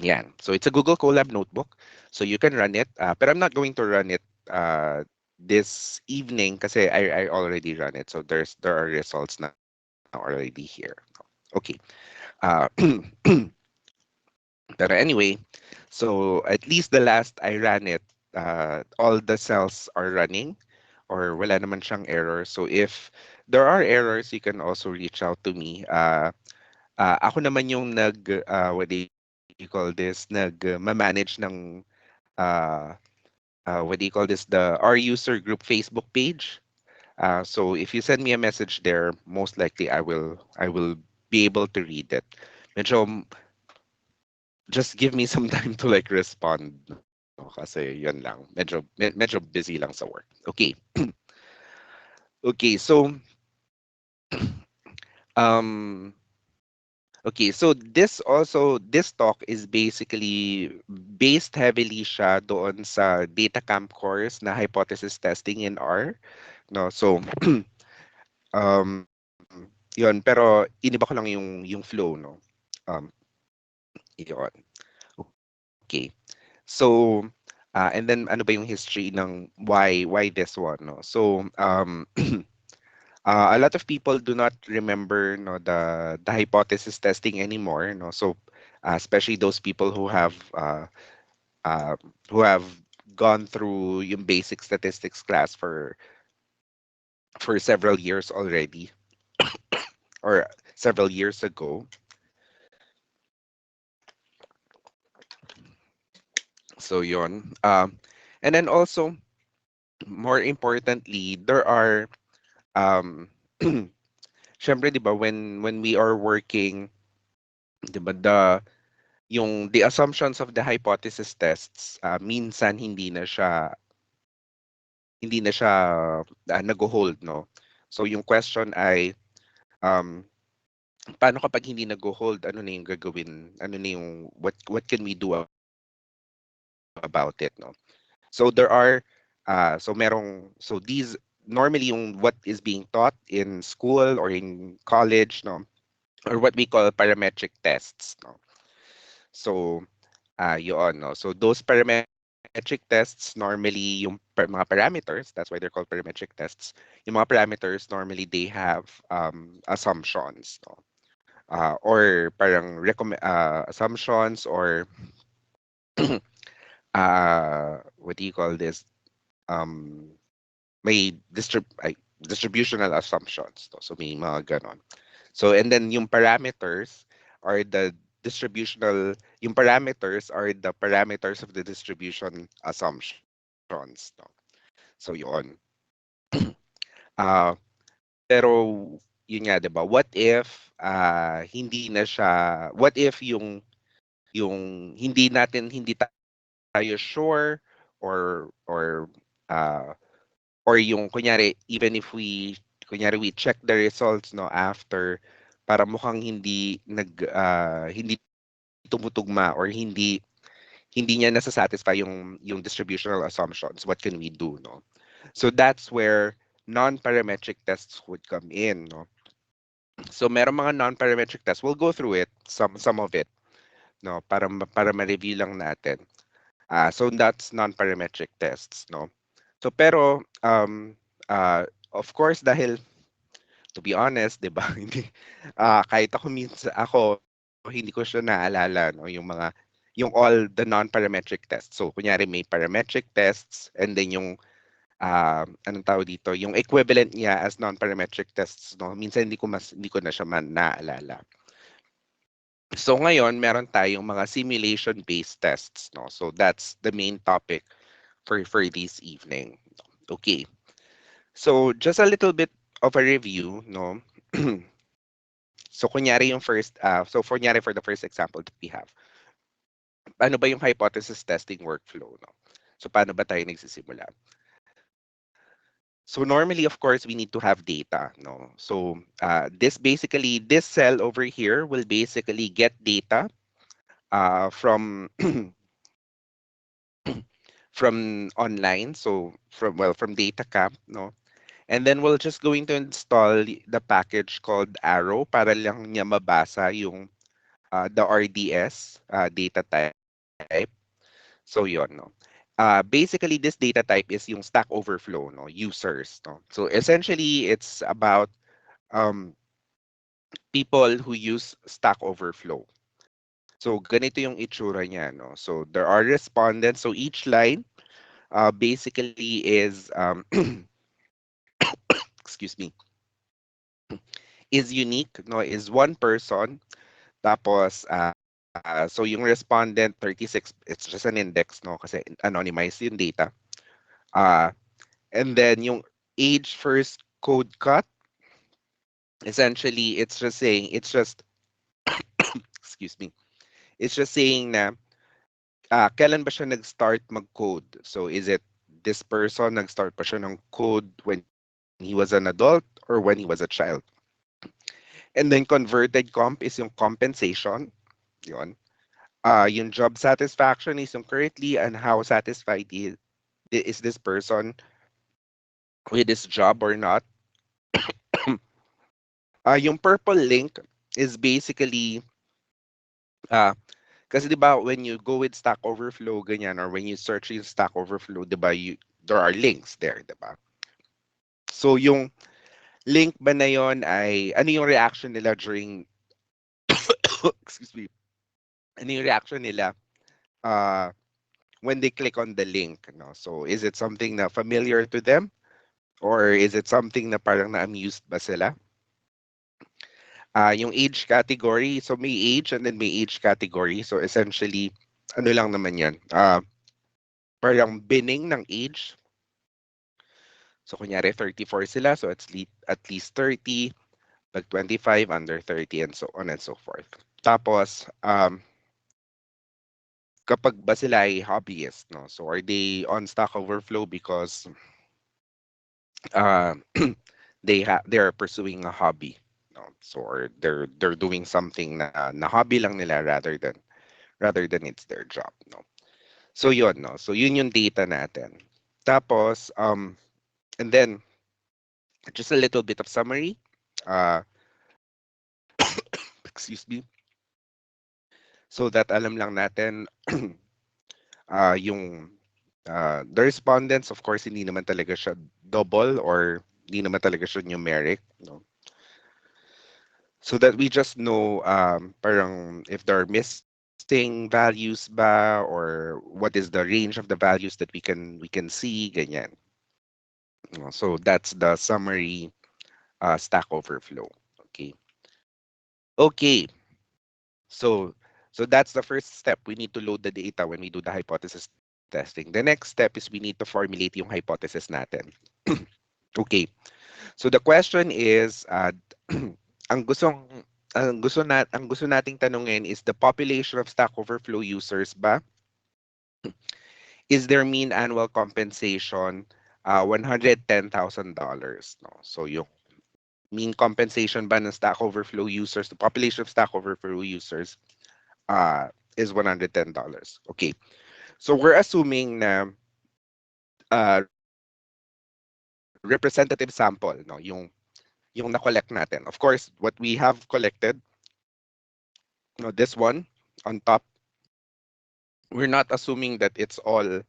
Yeah, so it's a Google Colab notebook, so you can run it. But I'm not going to run it this evening kasi I already run it. So there are results now already here. Okay. Uh, but anyway, so at least the last I ran it, all the cells are running or wala naman siyang error. So if there are errors, you can also reach out to me. Ako naman yung what do you call this, manage ng uh, what do you call this, our user group Facebook page. So if you send me a message there, most likely I will be able to read it. Medyo just give me some time to like respond, no? Kasi yun lang. Medyo busy lang sa work. Okay. Okay, so um okay, so this talk is basically based heavily siya doon sa data camp course na hypothesis testing in R, no? So um yun, pero iniba ko lang yung flow, no? Um yun. Okay. So and then ano ba yung history ng why this one, no? So a lot of people do not remember, no, the hypothesis testing anymore, no? So especially those people uh, who have gone through yung basic statistics class for several years already or several years ago. So yon. And then also more importantly, there are um syempre 'di ba when we are working, 'di ba, the assumptions of the hypothesis tests, minsan hindi na siya nag-hold, no? So yung question ay um paano kapag hindi nag-hold, ano na yung gagawin, ano na yung what can we do about it, no? So there are so these normally yung what is being taught in school or in college, no, or what we call parametric tests, no. So yun, no. So those parametric tests normally yung mga parameters, that's why they're called parametric tests. Yung mga parameters normally they have assumptions, no. Or parang assumptions or what do you call this? Um, may distributional assumptions. No? So may mga ganon. So and then yung parameters are the distributional, yung parameters are the parameters of the distribution assumptions. No? So yun. Uh, pero yun nga, 'di ba? What if hindi na siya, what if yung hindi tayo sure or or yung kunyari even if we check the results, no, after para mukhang hindi tumutugma or hindi niya nasa-satisfy yung distributional assumptions, what can we do, no? So that's where non-parametric tests would come in, no? So merong mga non-parametric tests, we'll go through it, some of it, no, para ma-review lang natin. So that's non-parametric tests, no? So pero of course dahil to be honest, 'di ba? Hindi kahit ako hindi ko siya naalala, no, yung all the non-parametric tests. So kunyari may parametric tests and then yung anong tawag dito, yung equivalent niya as non-parametric tests, no? Minsan hindi ko na siya naalala. So ngayon meron tayong mga simulation-based tests, no? So that's the main topic for this evening. Okay. So just a little bit of a review, no? So kunyari yung kunyari for the first example that we have, paano ba yung hypothesis testing workflow, no? So paano ba tayo nagsisimula? So normally, of course, we need to have data, no? So this cell over here will basically get data from from online, so from DataCamp, no? And then we're just going to install the package called Arrow para lang niya mabasa the RDS data type. So yon, no. Basically, this data type is yung Stack Overflow, no, users, no. So essentially, it's about um, people who use Stack Overflow. So ganito yung itsura niya, no. So there are respondents. So each line basically is excuse me, is unique, no, is one person. Tapos so yung respondent 36, it's just an index, no, kasi anonymized yung data. Uh and then yung age first code cut, essentially it's just excuse me. It's just saying na kailan ba siya nag-start mag-code? So is it this person nag-start pa siya ng code when he was an adult or when he was a child? And then converted comp is yung compensation. Yun. Yung job satisfaction is yung currently and how satisfied is this person with this job or not. Yung purple link is basically uh, kasi 'di ba when you go with Stack Overflow ganyan or when you search yung Stack Overflow, 'di ba, there are links there, 'di ba? So yung link ba na yon ay ano yung reaction nila during excuse me. Ano yung reaction nila uh, when they click on the link, no? So is it something na familiar to them or is it something na parang na-amused ba sila? Yung age category, so may age and then may age category. So essentially, ano lang naman yan, parang bining ng age. So kunyari 34 sila, so at least 30, pag 25, under 30, and so on and so forth. Tapos, kapag ba sila ay hobbyist, no? So are they on Stack Overflow because uh, they are pursuing a hobby, no? So or they're doing something na hobby lang nila rather than it's their job, no? So yun, no? So yun yung data natin. Tapos and then just a little bit of summary. Uh excuse me. So that alam lang natin yung the respondents, of course, hindi naman talaga siya double or hindi naman talaga siya numeric, no? So that we just know parang if there are missing values ba or what is the range of the values that we can see, ganyan. No? So that's the summary Stack Overflow. Okay. Okay. So so that's the first step. We need to load the data when we do the hypothesis testing. The next step is we need to formulate yung hypothesis natin. Okay. So the question is ang gusto nating tanungin is the population of Stack Overflow users ba is their mean annual compensation $110,000, no? So yung mean compensation ba ng Stack Overflow users, the population of Stack Overflow users is $110. Okay. So we're assuming na representative sample, no, yung na-collect natin. Of course, what we have collected, no, this one on top, we're not assuming that it's all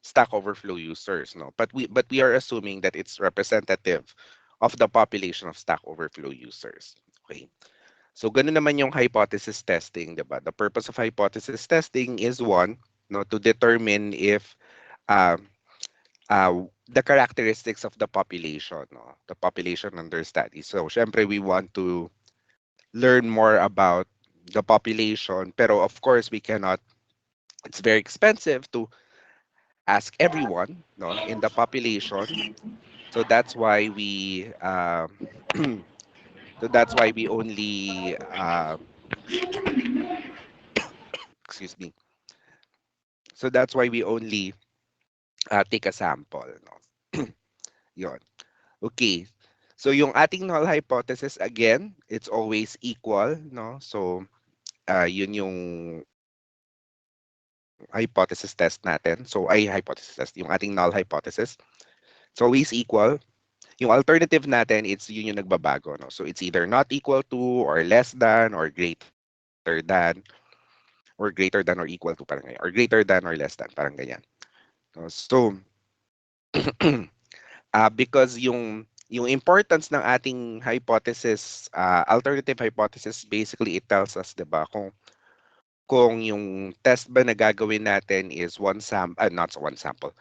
Stack Overflow users, no, but we are assuming that it's representative of the population of Stack Overflow users. Okay. So ganun naman yung hypothesis testing, 'di ba? The purpose of hypothesis testing is one, no, to determine if uh, the characteristics of the population, no, the population under study. So syempre we want to learn more about the population, pero of course we cannot. It's very expensive to ask everyone, no, in the population. So that's why we only excuse me. So that's why we only take a sample, no. Yon. Okay. So yung ating null hypothesis again, it's always equal, no? So yun yung hypothesis test natin. So ay hypothesis test, yung ating null hypothesis. It's always equal. Yung alternative natin, it's yun yung nagbabago, no? So it's either not equal to or less than or greater than. than or greater than or equal to parang ganyan, or greater than or less than parang ganyan. No? So because yung importance ng ating hypothesis, alternative hypothesis, basically it tells us, 'di ba, kung yung test ba na gagawin natin is not one sample,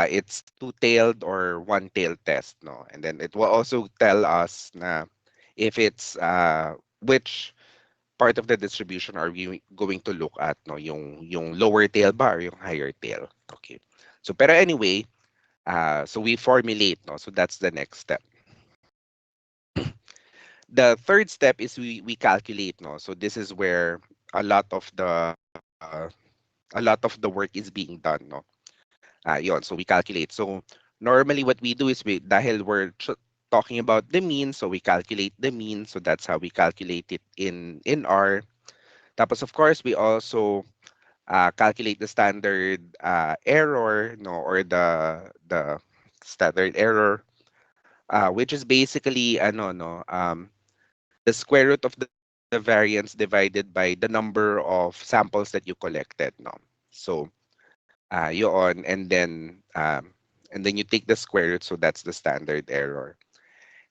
it's two-tailed or one-tailed test, no? And then it will also tell us na if it's which part of the distribution are we going to look at, no? Yung lower tail ba or yung higher tail? Okay. So pero anyway, so we formulate, no? So that's the next step. The third step is we calculate, no? So this is where a lot of the work is being done, no? Yon, so we calculate. So normally what we do is dahil we're talking about the mean, so we calculate the mean. So that's how we calculate it in R. Tapos of course we also calculate the standard error, no, or the standard error, which is basically ano, no, the square root of the variance divided by the number of samples that you collected, no. So yun, and then you take the square root, so that's the standard error.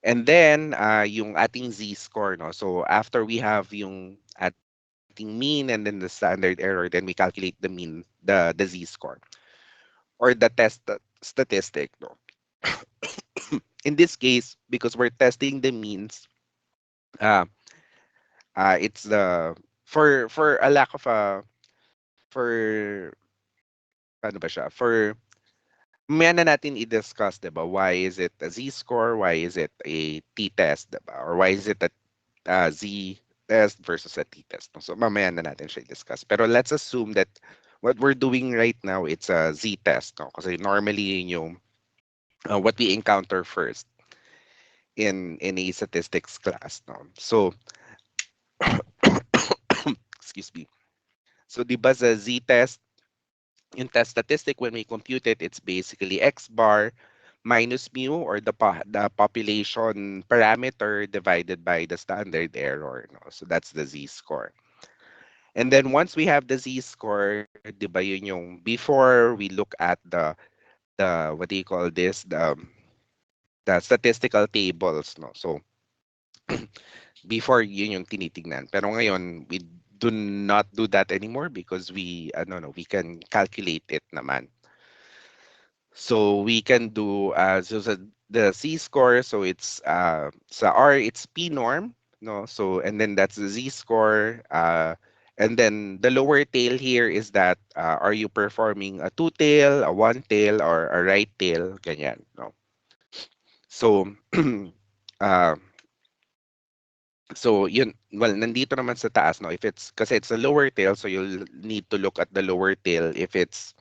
And then yung ating z-score, no. So after we have yung ating mean and then the standard error, then we calculate the mean, the z-score or the statistic, no. In this case, because we're testing the means, uh, it's the for a lack of a for paano ba siya? For mamaya na natin i-discuss, 'di ba? Why is it a z-score? Why is it a t-test, 'di ba? Or why is it a z-test versus a t-test? No? So mamaya na natin siya i-discuss. Pero let's assume that what we're doing right now, it's a z-test, no? Kasi normally yun yung what we encounter first in a statistics class, no? So excuse me. So 'di ba sa z-test, yung test statistic, when we compute it, it's basically x bar minus mu, or the population parameter divided by the standard error, no? So that's the z-score. And then once we have the z-score, 'di ba, yun yung before we look at the what do you call this, the statistical tables, no? So before yun yung tinitingnan, pero ngayon we do not do that anymore because we no, we can calculate it naman. So we can do so the C score, so it's sa R it's P norm, no? So and then that's the Z score, and then the lower tail here is that are you performing a two tail, a one tail, or a right tail, ganyan, no? So uh, so yun, well, nandito naman sa taas, no? If it's kasi it's a lower tail, so you'll need to look at the lower tail if it's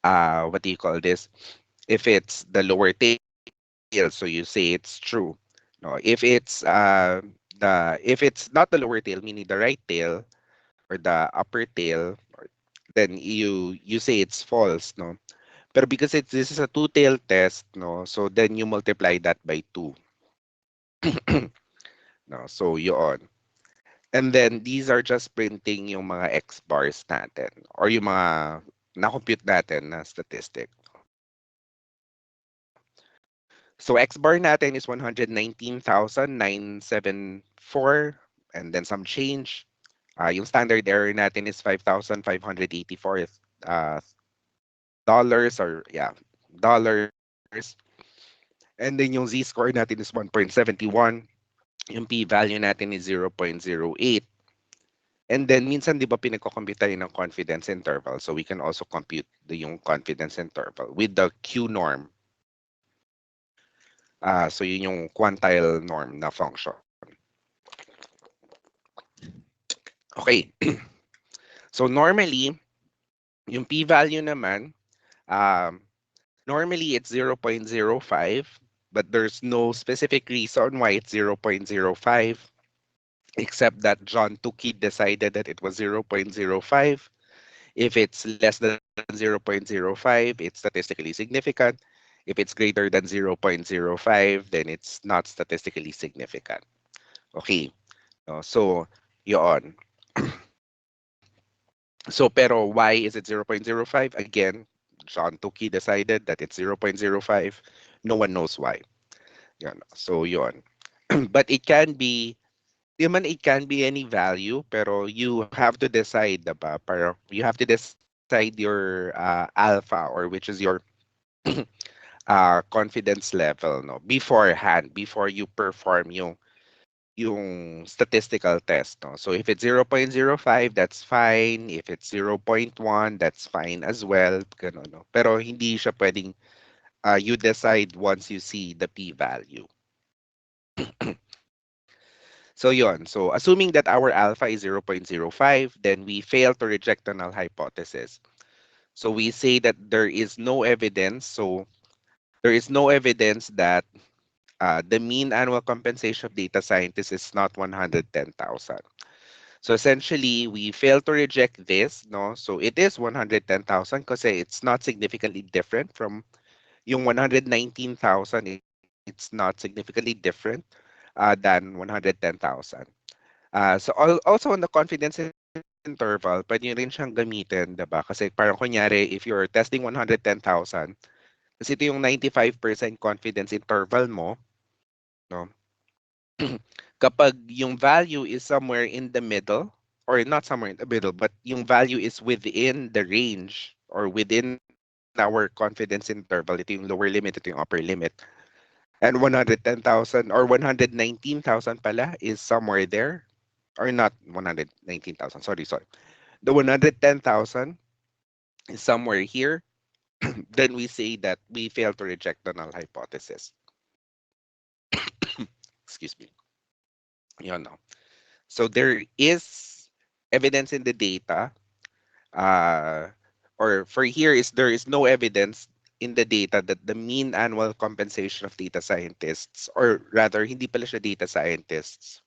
what do you call this? If it's the lower tail, so you say it's true. No, if it's not the lower tail, meaning the right tail or the upper tail, then you say it's false, no. Pero because this is a two-tail test, no, so then you multiply that by 2. No, so yun. And then these are just printing yung mga X bars natin or yung mga na-compute natin na statistic. So X bar natin is 119,974 and then some change. Yung standard error natin is 5,584 uh, dollars, or yeah, dollars. And then yung z-score natin is 1.71. Yung p-value natin is 0.08. And then minsan 'di ba pinagko-compute tayo ng confidence interval, so we can also compute yung confidence interval with the Q norm. So yun yung quantile norm na function. Okay. So normally, yung p-value naman, um, normally it's 0.05, but there's no specific reason why it's 0.05, except that John Tukey decided that it was 0.05. If it's less than 0.05, it's statistically significant. If it's greater than 0.05, then it's not statistically significant. Okay. So, yun. So pero why is it 0.05? Again, John Tukey decided that it's 0.05. No one knows why. Yun. So yun. But it can be, di man it can be any value, pero you have to decide, diba? Pero you have to decide your alpha, or which is your confidence level, no, beforehand, before you perform yung statistical test, no. So if it's 0.05, that's fine. If it's 0.1, that's fine as well. Ganun, no. Pero hindi siya pwedeng you decide once you see the p-value. So yon. So assuming that our alpha is 0.05, then we fail to reject the null hypothesis. So we say that there is no evidence. So there is no evidence that the mean annual compensation of data scientists is not 110,000. So essentially, we fail to reject this, no? So it is 110,000 because it's not significantly different from yung 119,000. It's not significantly different than 110,000. Also on the confidence interval, pwede nyo rin siyang gamitin, diba? Kasi parang kunyari, if you're testing 110,000, kasi ito yung 95% confidence interval mo, no? Kapag yung value is somewhere in the middle, or not somewhere in the middle, but yung value is within the range or within our confidence interval, ito yung lower limit, ito yung upper limit, and 110,000 or 119,000 pala is somewhere there, or not 119,000, sorry. The 110,000 is somewhere here, then we say that we fail to reject the null hypothesis. Excuse me. Yun, no. So there is evidence in the data, uh, or for here is there is no evidence in the data that the mean annual compensation of data scientists, or rather, hindi pala siya data scientists.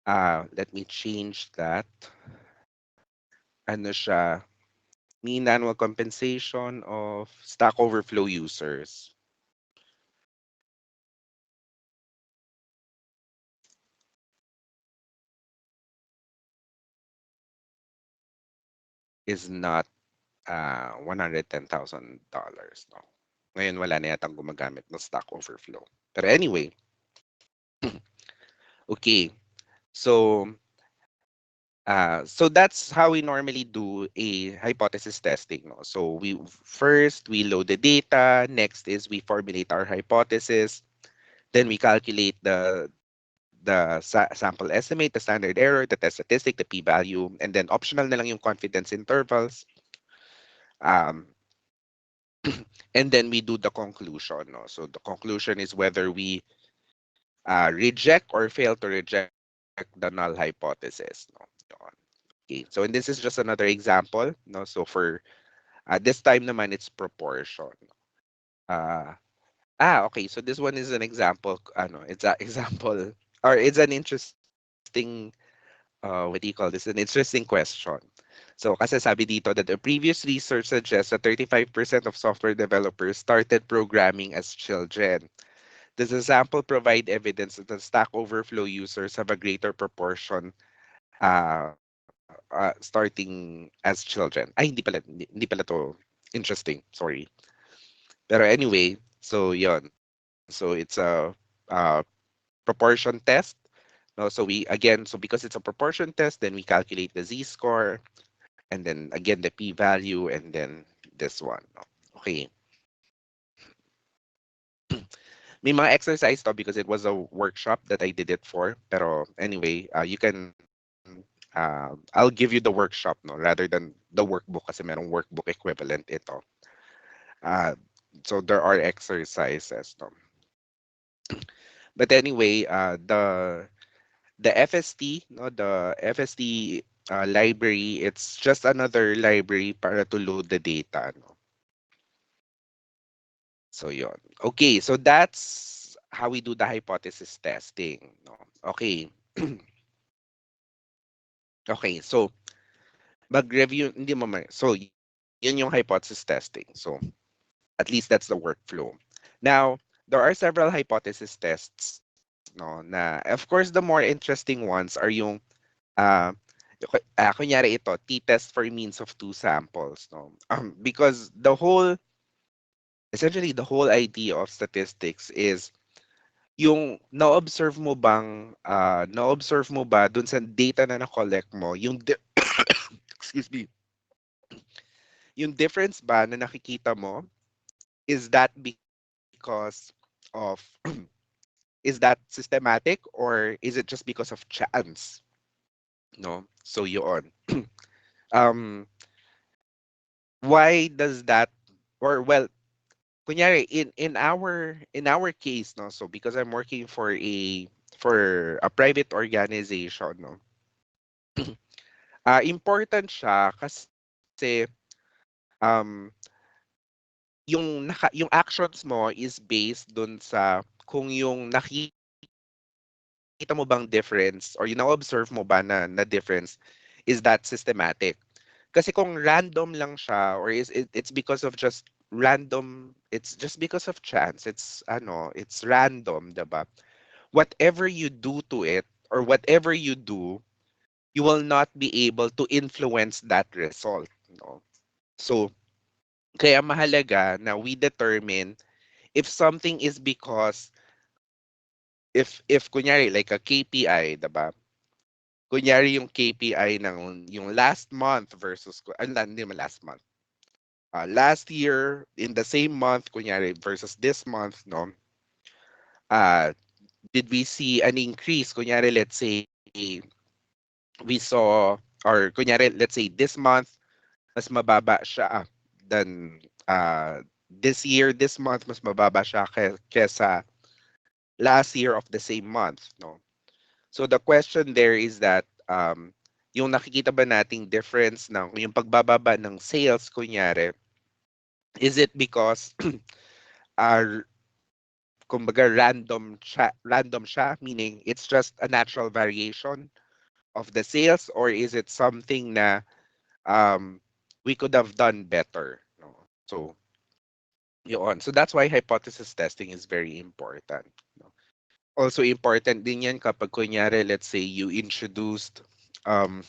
Let me change that. Ano siya? Mean annual compensation of Stack Overflow users is not $110,000. No? Ngayon wala na yatang gumagamit ng Stack Overflow. Pero anyway, okay. So, so that's how we normally do a hypothesis testing. No? So we load the data. Next is we formulate our hypothesis. Then we calculate the sample estimate, the standard error, the test statistic, the p-value, and then optional na lang yung confidence intervals. Um, and then we do the conclusion. No? So the conclusion is whether we reject or fail to reject the null hypothesis. No? Yun. Okay. So and this is just another example. No? So for this time naman, it's proportion. Uh, okay. So this one is an example. It's an example, or it's an interesting what do you call this? An interesting question. So kasi sabi dito that the previous research suggests that 35% of software developers started programming as children. Does the sample provide evidence that the Stack Overflow users have a greater proportion starting as children? Ay, hindi pala to interesting. Sorry. Pero anyway, so yon. So it's a proportion test. No, so we again, so because it's a proportion test, then we calculate the z-score, and then again the p-value, and then this one. No? Okay. May mga exercise to because it was a workshop that I did it for. Pero anyway, you can I'll give you the workshop, no, rather than the workbook kasi merong workbook equivalent ito. Uh, so there are exercises, no. But anyway, the FST, no, the FST library, it's just another library para to load the data, no. So yon. Okay, so that's how we do the hypothesis testing, no. Okay. Okay, so mag-review, hindi mo so yun yung hypothesis testing. So at least that's the workflow. Now, there are several hypothesis tests, no, na of course the more interesting ones are yung uh, Kunyari ito, t-test for means of two samples, no? Because essentially the whole idea of statistics is yung na-observe mo ba dun sa data na na-collect mo, excuse me, yung difference ba na nakikita mo, is that because of is that systematic or is it just because of chance? No? So yun. Um, why does that, or well, kunyari, in our case, no, so because I'm working for a private organization, no, important siya kasi um yung actions mo is based dun sa kung yung nakita mo bang difference or yung na-observe mo ba na difference is that systematic. Kasi kung random lang siya or it's because of just it's just because of chance. It's random, 'di ba? Whatever you do to it or whatever you do, you will not be able to influence that result, no? So, kaya mahalaga na we determine if something is because if kunyari like a KPI, 'di ba? Kunyari yung KPI ng yung last month versus hindi naman last month. Last year in the same month kunyari versus this month, no? Uh did we see an increase? Kunyari let's say we saw or kunyari let's say this month mas mababa siya than this month mas mababa siya kesa last year of the same month, no? So the question there is that yung nakikita ba nating difference ng yung pagbababa ng sales kunyari, is it because uh, kumbaga random siya, meaning it's just a natural variation of the sales, or is it something na um, we could have done better, no? So yun. So that's why hypothesis testing is very important, no? Also important din yan kapag kunyari let's say you introduced um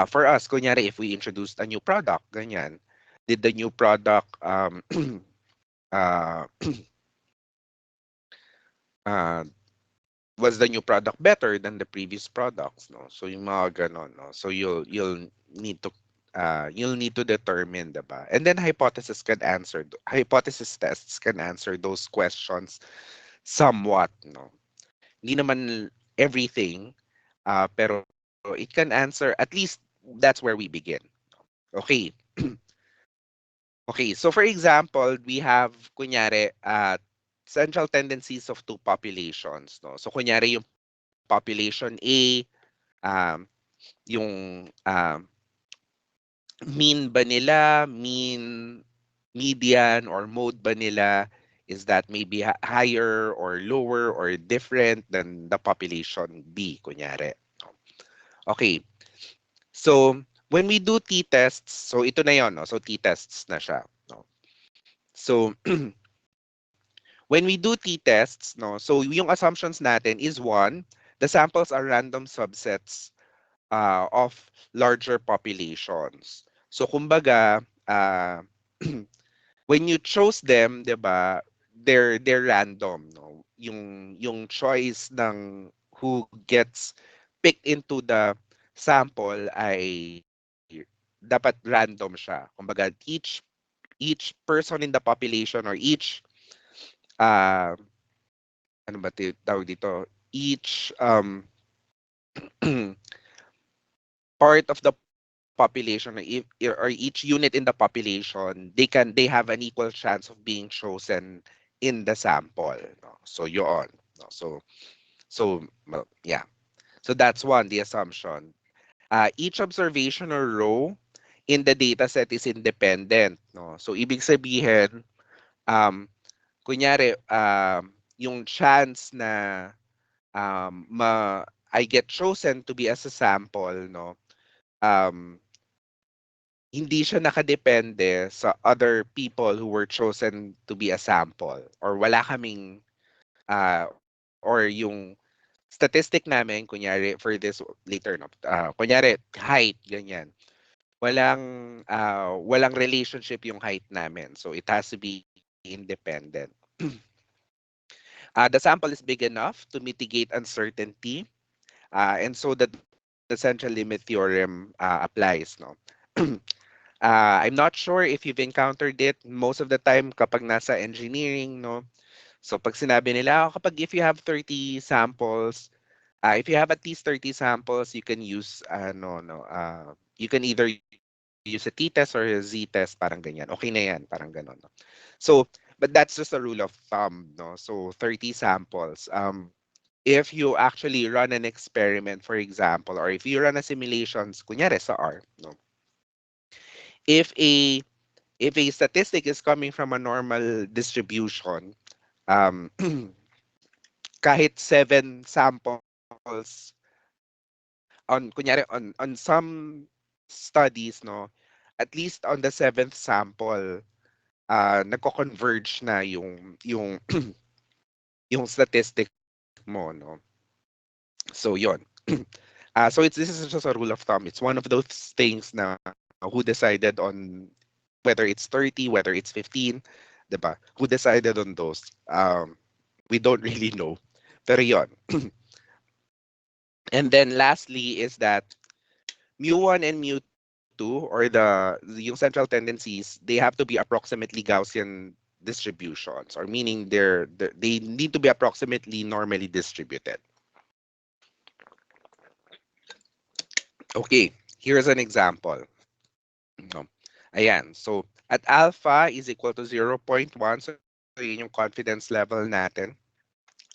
for us kunyari if we introduced a new product ganyan, did the new product uh, uh was the new product better than the previous products, no? So yung mga ganon, no? So you'll need to determine, diba? And then hypothesis tests can answer those questions somewhat, no? Hindi naman everything, pero it can answer, at least that's where we begin. Okay. Okay, so for example, we have kunyari central tendencies of two populations, no? So kunyari yung population A, um yung mean ba nila, median or mode ba nila is that maybe higher or lower or different than the population B kunyari. Okay. So when we do t-tests, so ito na 'yon, no? So t-tests na siya, no? So when we do t-tests, no, so yung assumptions natin is one, the samples are random subsets of larger populations. So kumbaga, when you chose them, 'di ba, they're random, no? Yung choice ng who gets picked into the sample ay dapat random siya. Kumbaga each person in the population or each uh, ano ba tawag dito? Each part of the population or each unit in the population, they have an equal chance of being chosen in the sample, no? So yun, no? Well, yeah. So that's one, the assumption. Each observational row in the data set is independent, no? So ibig sabihin, um kunyari yung chance na um ma I get chosen to be as a sample, no? Um hindi siya nakadepende sa other people who were chosen to be a sample or wala kaming or yung statistic namin, kunyari, for this later, no? Kunyari, height, ganyan. Walang relationship yung height namin. So it has to be independent. The sample is big enough to mitigate uncertainty. And so that the central limit theorem applies. No? I'm not sure if you've encountered it most of the time kapag nasa engineering. No? So pag sinabi nila, kapag if you have 30 samples, if you have at least 30 samples, you can use, you can either use a t-test or a z-test, parang ganyan. Okay na yan, parang ganon. No? So, but that's just a rule of thumb. No? So 30 samples. If you actually run an experiment, for example, or if you run a simulations, kunyari sa R, no? If a if a statistic is coming from a normal distribution, um, kahit 7 samples on some studies, no, at least on the seventh sample, nagko-converge na yung statistic mo, no. So yon. So this is just a rule of thumb. It's one of those things na who decided on whether it's 30, whether it's 15, 'di ba? Who decided on those? We don't really know. Pero yon. And then lastly is that mu1 and mu2, or yung central tendencies, they have to be approximately Gaussian distributions, or meaning they need to be approximately normally distributed. Okay, here's an example. No. Ayan, so at alpha is equal to 0.1, so yun yung confidence level natin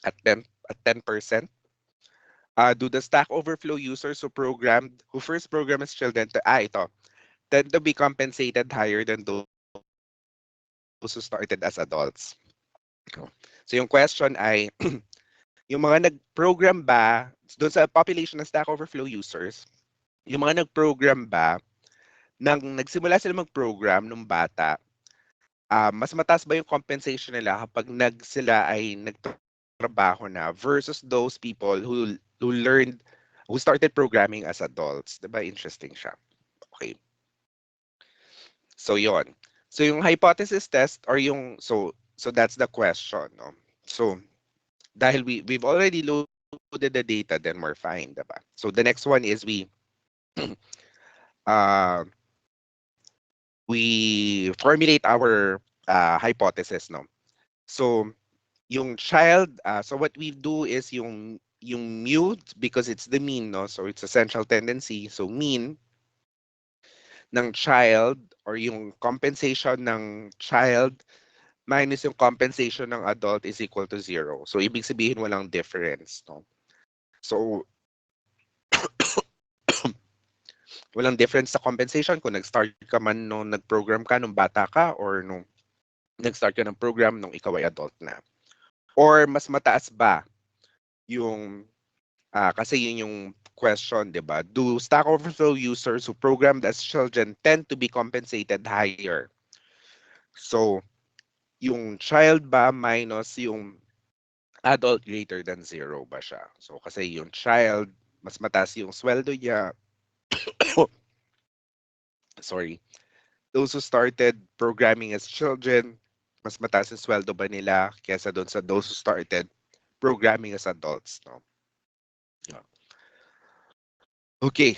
at 10%. Do the Stack Overflow users who first program as children ito, tend to be compensated higher than those who started as adults. So yung question ay, yung mga nag-program ba, doon sa population ng Stack Overflow users, yung mga nag-program ba, nagsimula sila mag-program nung bata, mas mataas ba yung compensation nila kapag sila ay nagtrabaho na versus those people who learned, who started programming as adults. Diba? Interesting siya. Okay. So yon. So yung hypothesis test or so that's the question, no? So dahil we've already loaded the data, then we're fine, diba? So the next one is uh we formulate our hypothesis, no? So yung child, so what we do is yung mu, because it's the mean, no? So it's a central tendency. So mean ng child, or yung compensation ng child minus yung compensation ng adult is equal to 0. So ibig sabihin walang difference, no? So walang difference sa compensation kung nag-start ka man nung nag-program ka nung bata ka, or nung nag-start ka ng program nung ikaw ay adult na. Or mas mataas ba yung kasi yun yung question, di ba? Do Stack Overflow users who programmed as children tend to be compensated higher? So, yung child ba minus yung adult greater than 0 ba siya? So, kasi yung child, mas mataas yung sweldo niya. Sorry. Those who started programming as children, mas mataas yung sweldo ba nila kesa doon sa those who started programming as adults, no? Yeah. Okay.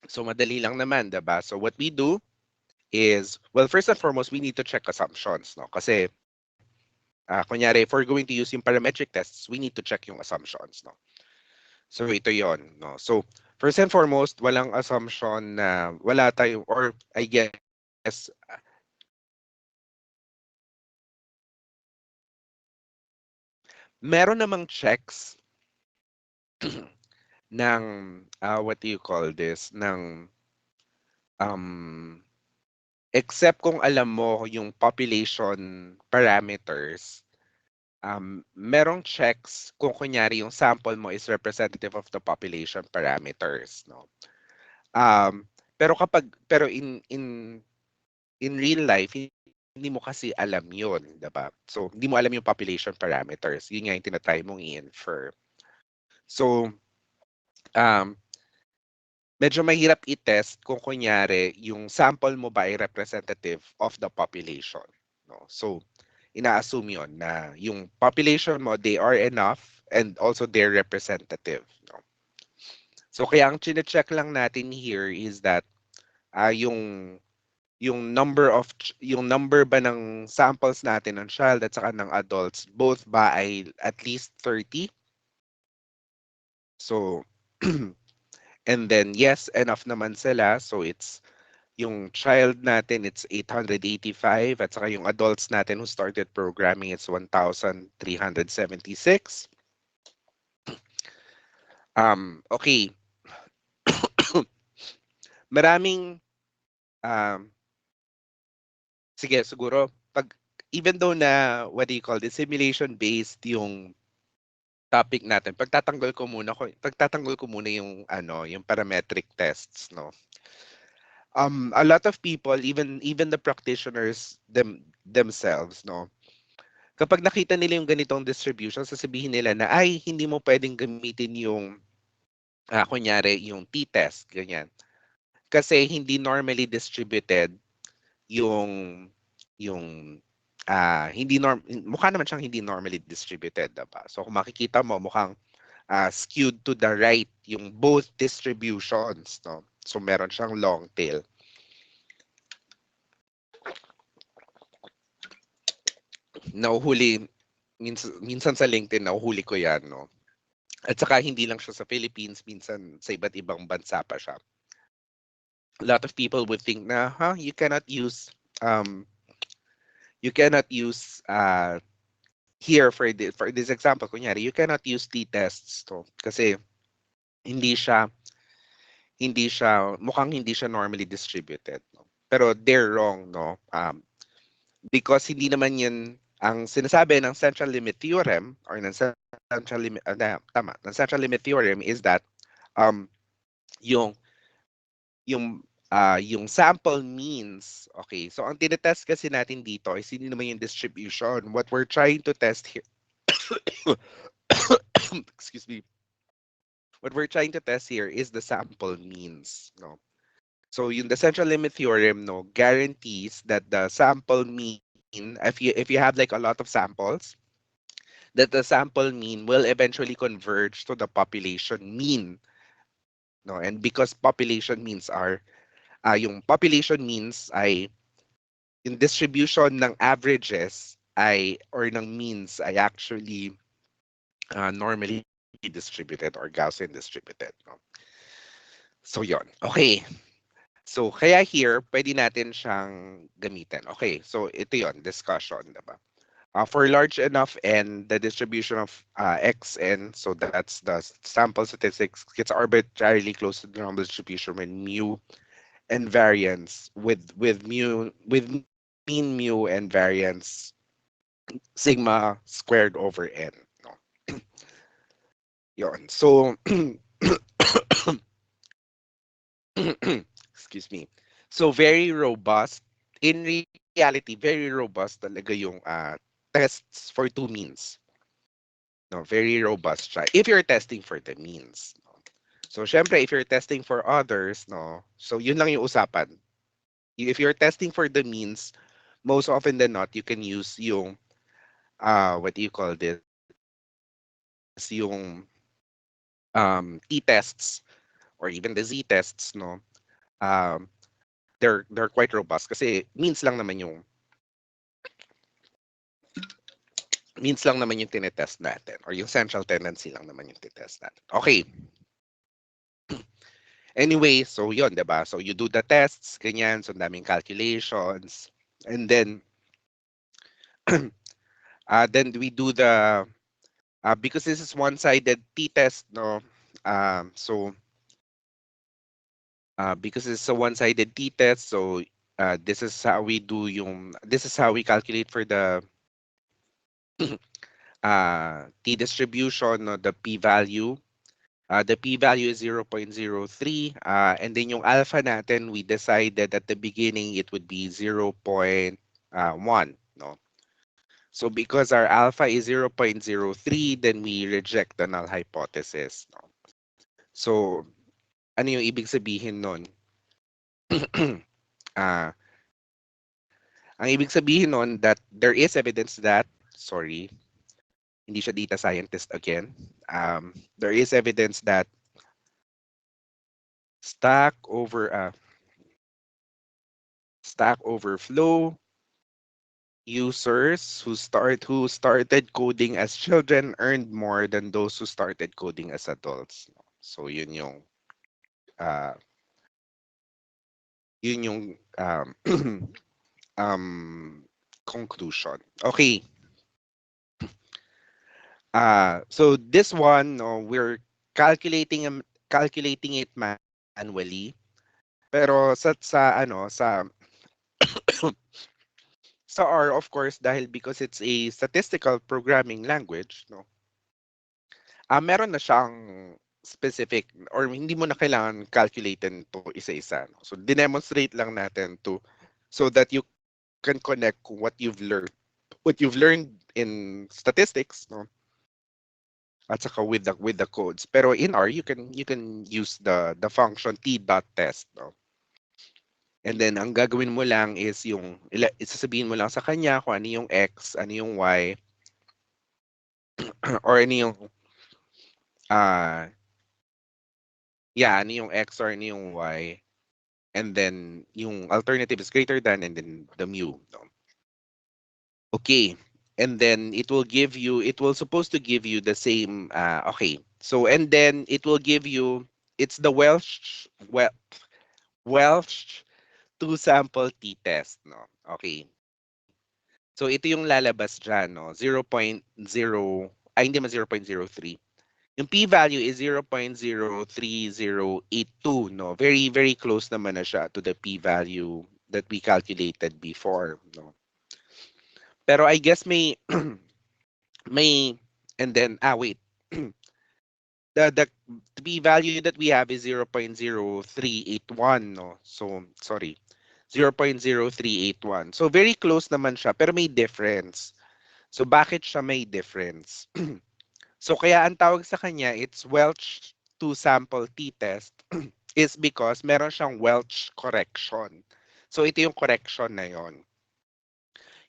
So madali lang naman, diba? So what we do is, well, first and foremost, we need to check assumptions, no? Kasi, kunyari, if we're going to use yung parametric tests, we need to check yung assumptions, no? So ito yon, no? So first and foremost, walang assumption na wala tayo, or I guess, meron namang checks ng, what do you call this, ng, except kung alam mo yung population parameters, merong checks kung kunyari yung sample mo is representative of the population parameters, no? Um, pero in real life, hindi hindi mo kasi alam yun, diba? So, hindi mo alam yung population parameters. Yun nga yung tinatry mong i-infer. So, um, medyo mahirap i-test kung kunyari yung sample mo ba ay representative of the population. No? So, ina-assume yun na yung population mo, they are enough and also they're representative. No? So, kaya ang chine-check lang natin here is that yung yung number ba ng samples natin ng child at saka ng adults, both ba ay at least 30? So, and then yes, enough naman sila. So it's yung child natin, it's 885 at saka yung adults natin who started programming, it's 1,376. Okay. Maraming, um, sige, siguro, even though na, what do you call this, simulation-based yung topic natin, pagtatanggol ko muna yung yung parametric tests, no. A lot of people, even the practitioners themselves, no. Kapag nakita nila yung ganitong distribution, sasabihin nila na ay hindi mo pwedeng gamitin yung kunyari yung t-test ganyan. Kasi hindi normally distributed yung yung hindi mukha naman siyang hindi normally distributed, diba? So kung makikita mo mukhang skewed to the right yung both distributions, no? So meron siyang long tail. Nauhuli, minsan sa LinkedIn, nauhuli ko yan, no? At saka hindi lang siya sa Philippines, minsan sa iba't ibang bansa pa siya. A lot of people would think na, um, you cannot use here for this example, kunyari, you cannot use t-tests to kasi hindi siya mukhang hindi siya normally distributed, no? Pero they're wrong, no? Because hindi naman yun ang sinasabi ng central limit theorem or ng central limit ng central limit theorem is that um yung yung sample means, okay, so ang tinetest kasi natin dito is hindi naman yung distribution. What we're trying to test here excuse me, what we're trying to test here is the sample means, no. So yung the central limit theorem, no, guarantees that the sample mean, if you have like a lot of samples, that the sample mean will eventually converge to the population mean, no. And because population means are yung population means ay yung distribution ng averages ay or ng means ay actually normally distributed or Gaussian distributed, no. So yon. Okay. So, kaya here, pwede natin siyang gamitin. Okay, so ito yon, discussion, diba? For large enough n, the distribution of xn, so that's the sample statistics, gets arbitrarily close to the normal distribution when mu and variance with mean mu and variance sigma squared over n. No? Yon. So, excuse me. So very robust. In reality, very robust talaga yung tests for two means. No, very robust siya. If you're testing for the means. No? So syempre, if you're testing for others, no, so yun lang yung usapan. If you're testing for the means, most often than not, you can use yung what do you call this? Yung t-tests or even the z-tests, no. Um, they're quite robust kasi means lang naman yung tinetest natin or yung central tendency lang naman yung tinetest natin. Okay. Anyway, so yun, diba? So you do the tests, ganyan, so daming calculations. And then, then we do the, because this is one-sided t-test, no? So, because it's a one-sided t-test, so this is how we calculate for the t-distribution, no, the p-value. The p-value is 0.03. And then yung alpha natin, we decided at the beginning it would be 0.05. 1. No? So because our alpha is 0.03, then we reject the null hypothesis. No? So ano yung ibig sabihin nun? Ah, ang ibig sabihin nun that there is evidence that, sorry, hindi siya data scientist again. There is evidence that stack over Stack Overflow users who started coding as children earned more than those who started coding as adults. So uh, yun yung um, conclusion. Okay. So this one, no, we're calculating it manually. Pero sa R, of course, dahil because it's a statistical programming language, no, meron na siyang specific or hindi mo na kailangan calculatein to isa-isa. No? So, dinemonstrate lang natin to so that you can connect what you've learned in statistics, no? At saka with the codes. Pero in R, you can use the function t.test, no? And then ang gagawin mo lang is isasabihin mo lang sa kanya kung ano yung x, ano yung y, or ano yung uh ano yung x or ano yung y, and then yung alternative is greater than and then the mu. No? Okay. And then it will supposed to give you the same, okay. So, and then it will give you, it's the Welsh two sample t-test, no? Okay. So, ito yung lalabas dyan, no? 0.0, ay hindi man 0.03. Yung p-value is 0.03082, no? Very, very close naman na siya to the p-value that we calculated before, no? Pero I guess may, and then, wait. The p-value that we have is 0.0381, no? So, sorry. 0.0381. So, very close naman siya, pero may difference. So, bakit siya may difference? So, kaya ang tawag sa kanya, it's Welch two-sample t-test is because meron siyang Welch correction. So, ito yung correction na yon.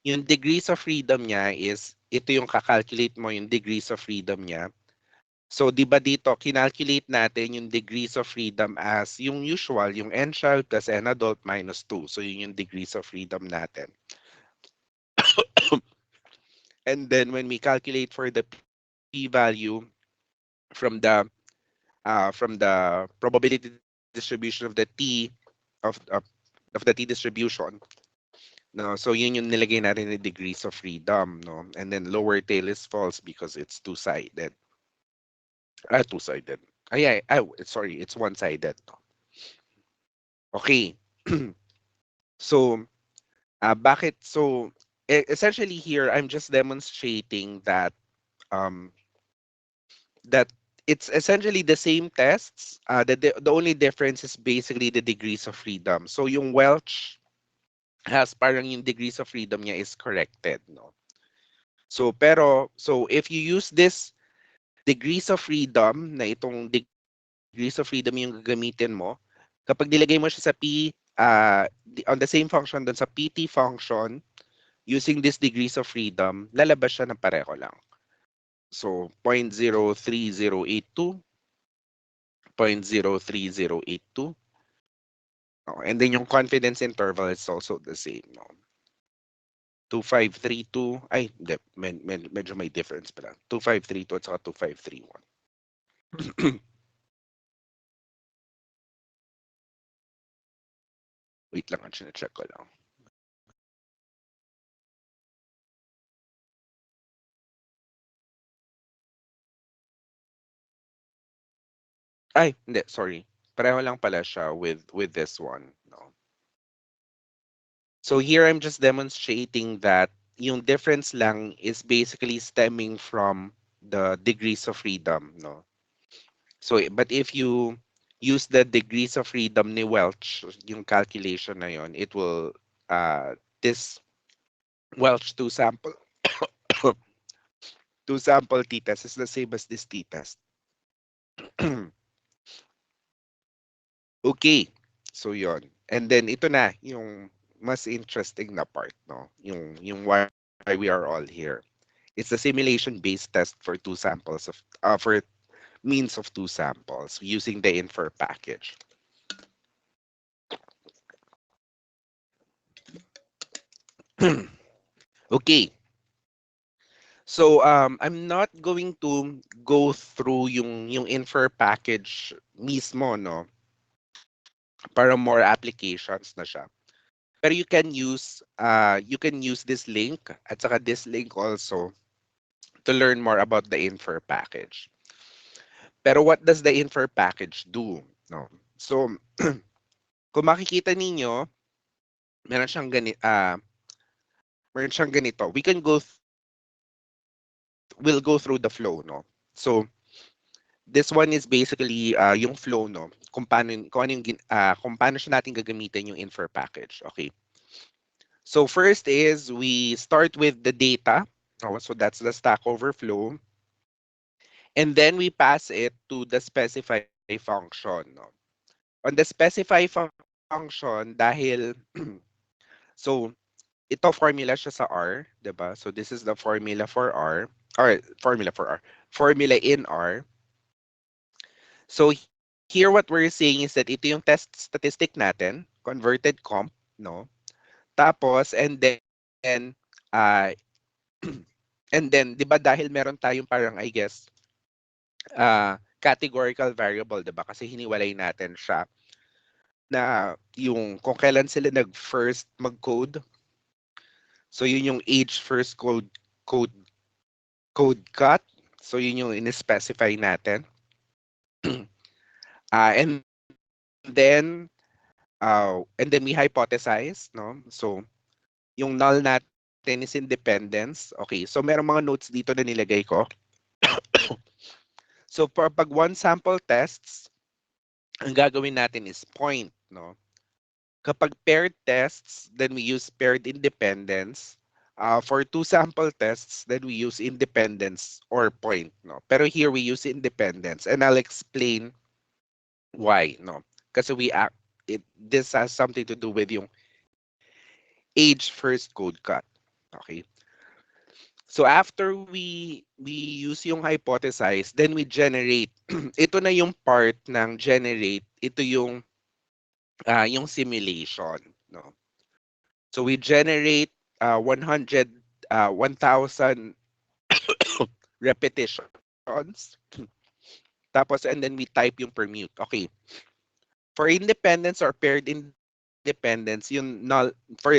Yung degrees of freedom niya is, ito yung kakalculate mo yung degrees of freedom niya. So, di ba dito, kinalculate natin yung degrees of freedom as yung usual, yung n child plus n adult minus 2. So, yun yung degrees of freedom natin. And then, when we calculate for the p-value from the probability distribution of the t of the t distribution, no, so yun yung nilagay natin in degrees of freedom, no, and then lower tail is false because it's two-sided. Two-sided. Sorry, it's one-sided. No? Okay. So, bakit? So, essentially here, I'm just demonstrating that um, that it's essentially the same tests. The only difference is basically the degrees of freedom. So, yung Welch has parang yung degrees of freedom niya is corrected, no? So, so if you use this degrees of freedom, na itong degrees of freedom yung gagamitin mo, kapag nilagay mo siya sa on the same function dun sa PT function, using this degrees of freedom, lalabas siya ng pareho lang. So, 0.03082, 0.03082. Oh, and then yung confidence interval is also the same. No? 2532, ay, hindi, medyo may difference pala. 2532 at saka 2531. Wait lang, check ko lang. Ay, hindi, sorry. Pareho lang pala siya with this one. No? So here I'm just demonstrating that yung difference lang is basically stemming from the degrees of freedom. No? So, but if you use the degrees of freedom ni Welch, yung calculation na yon, it will, this Welch to sample to sample t-test is the same as this t-test. Okay. So yon. And then ito na yung mas interesting na part, no? Yung why we are all here. It's a simulation-based test for two samples of for means of two samples using the infer package. Okay. So I'm not going to go through yung infer package mismo, no? Para more applications na siya. Pero you can use this link at saka this link also to learn more about the infer package. Pero what does the infer package do? No. So kung makikita ninyo, meron siyang meron siyang ganito. We'll go through the flow, no. So this one is basically yung flow, no. Kung paano siya natin gagamitin yung infer package. Okay. So first is we start with the data. Oh, so that's the Stack Overflow. And then we pass it to the specify function. No? On the specify function, dahil, so ito formula siya sa R, diba? So this is the formula for R, or formula for R, formula in R. So here what we're saying is that ito yung test statistic natin, converted comp, no? Tapos, uh, and then, di ba dahil meron tayong parang, I guess, categorical variable, di ba? Kasi hiniwalay natin siya na yung kung kailan sila nag-first mag-code. So, yun yung age first code cut. So, yun yung in-specify natin. And then we hypothesize, no? So, yung null natin is independence. Okay, so merong mga notes dito na nilagay ko. So, pag one sample tests, ang gagawin natin is point, no? Kapag paired tests, then we use paired independence. For two sample tests, then we use independence or point, no? Pero here we use independence, and I'll explain why, no? Kasi this has something to do with yung age first code cut. Okay. So after we use yung hypothesize, then we generate. Ito na yung part ng generate. Ito yung simulation, no? So we generate 1,000 repetitions. Tapos and then we type yung permute. Okay. For independence or paired independence, yung null for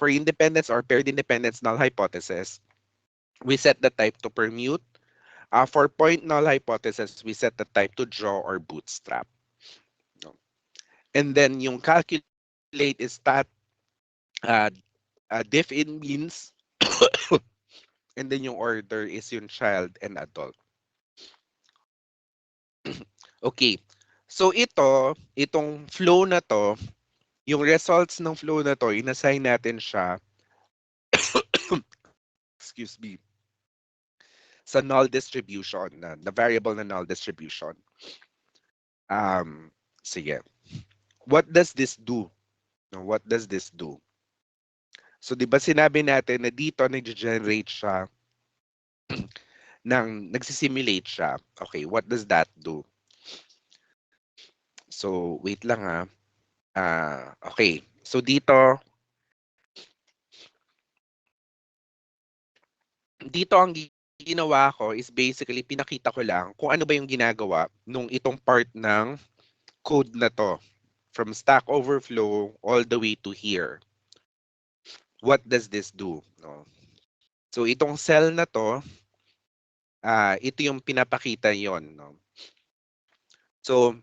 independence or paired independence null hypothesis, we set the type to permute. For point null hypothesis, we set the type to draw or bootstrap. No? And then yung calculate is that diff in means, and then yung order is yung child and adult. Okay. So itong flow na to, yung results ng flow na to, inassign natin siya, excuse me, sa null distribution, na variable na null distribution. Sige. What does this do? No, what does this do? So, di ba sinabi natin na dito nag-generate siya nagsisimulate siya. Okay, what does that do? So, wait lang ha. Okay, so dito ang ginawa ko is basically pinakita ko lang kung ano ba yung ginagawa nung itong part ng code na to from Stack Overflow all the way to here. What does this do? No? So itong cell na to, ito yung pinapakita yon. No? So,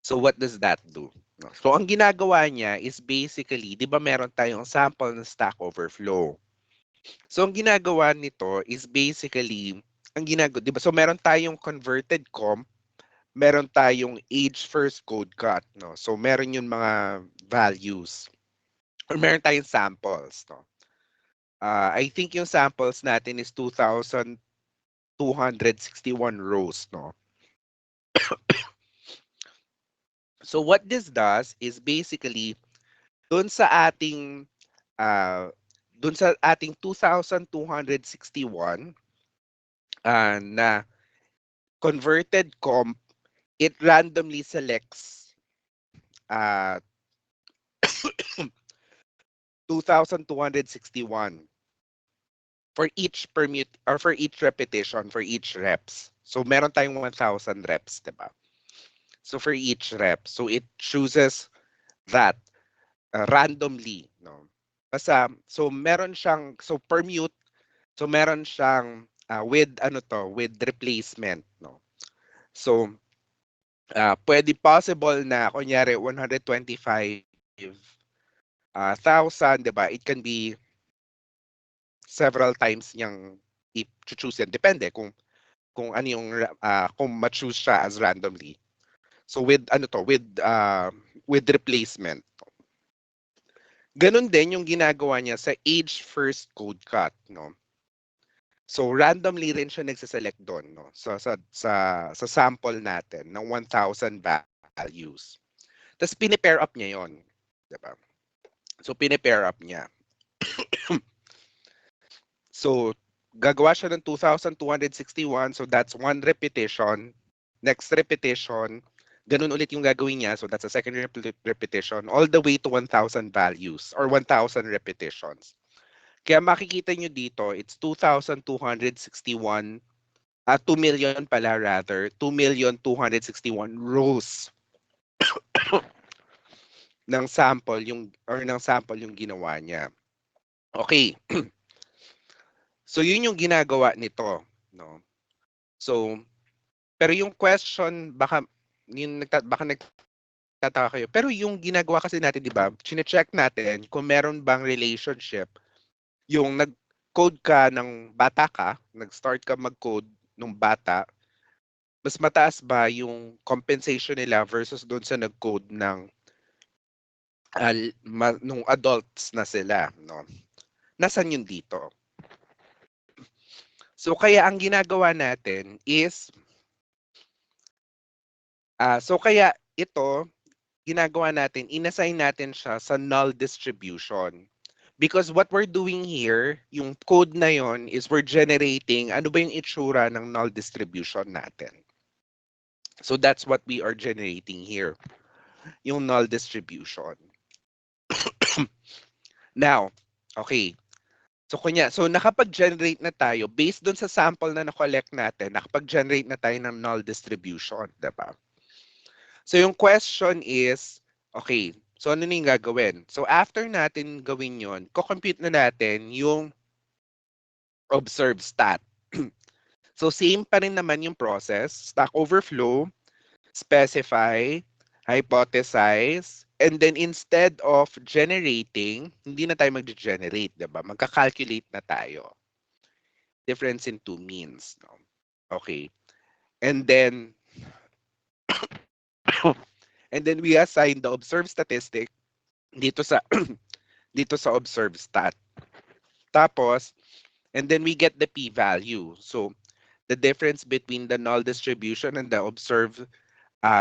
so what does that do? No? So ang ginagawa niya is basically, di ba meron tayong sample ng Stack Overflow? So ang ginagawa nito is basically, di ba? So meron tayong converted comp, meron tayong age first code cut, no? So meron yung mga values. or meron tayong samples, no? I think yung samples natin is 2,261 rows, no? So what this does is basically dun sa ating uh, dun sa ating 2,261 na converted comp, it randomly selects uh, 2,261 for each permute or for each repetition, for each reps. So meron tayong 1,000 reps, diba? So for each rep, so it chooses that randomly, no? Basta, so meron siyang, so permute, so meron siyang with ano to, with replacement, no? So pwede possible na kunyari 125,000, 'di ba? It can be several times niyang i-choose yan. Depende kung ano yung kung ma-choose siya as randomly. So with ano to, with replacement. Ganun din yung ginagawa niya sa age first code cut, no? So randomly rin siya nagse-select doon, no? So sa sample natin ng 1,000 values. Tapos pini-pair up niya 'yon, 'di ba? So pini-pair up niya. So gagawa siya ng 2,261, so that's one repetition. Next repetition, ganun ulit yung gagawin niya. So that's a second repetition all the way to 1,000 values or 1,000 repetitions. Kaya makikita nyo dito, it's 2,261, 2 million pala rather, 2,261 rows ng sample yung ginawa niya. Okay. So yun yung ginagawa nito, no? So pero yung question baka nagtataka kayo. Pero yung ginagawa kasi natin, 'di ba? Chine-check natin kung meron bang relationship yung nag-code ka ng bata ka, nag-start ka mag-code nung bata, mas mataas ba yung compensation nila versus doon sa nag-code ng nung adults na sila, no? Nasaan yun dito? So kaya ang ginagawa natin is so kaya ito ginagawa natin, inassign natin siya sa null distribution. Because what we're doing here, yung code na yon is we're generating ano ba yung itsura ng null distribution natin. So that's what we are generating here, yung null distribution. Now, okay. So nakapag-generate na tayo based dun sa sample na na-collect natin, nakapag-generate na tayo ng null distribution, 'di ba? So yung question is, okay, so ano na yung gagawin? So after natin gawin yon, ko-compute na natin yung observe stat. So same pa rin naman yung process, Stack Overflow, specify, hypothesize, and then instead of generating, hindi na tayo mag-generate, diba? Magka-calculate na tayo. Difference in two means. No? Okay. And then, we assign the observed statistic dito sa dito sa observed stat. Tapos, and then we get the p-value. So, the difference between the null distribution and the observed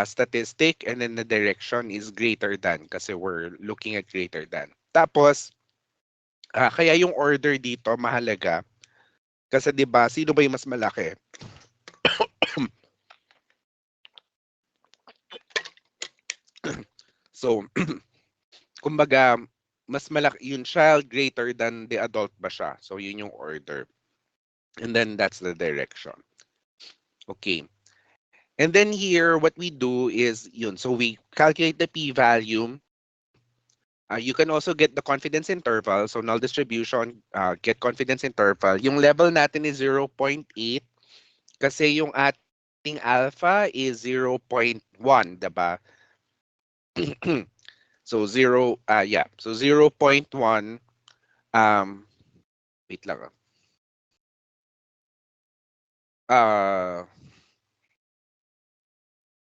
statistic and then the direction is greater than kasi we're looking at greater than. Tapos, kaya yung order dito mahalaga kasi 'di ba sino ba yung mas malaki? So, kumbaga mas malaki yung child greater than the adult ba siya? So yun yung order. And then that's the direction. Okay. And then here, what we do is yun. So we calculate the p-value. You can also get the confidence interval. So null distribution, get confidence interval. Yung level natin is 0.8 kasi yung ating alpha is 0.1, diba? So So 0.1, wait lang. Uh,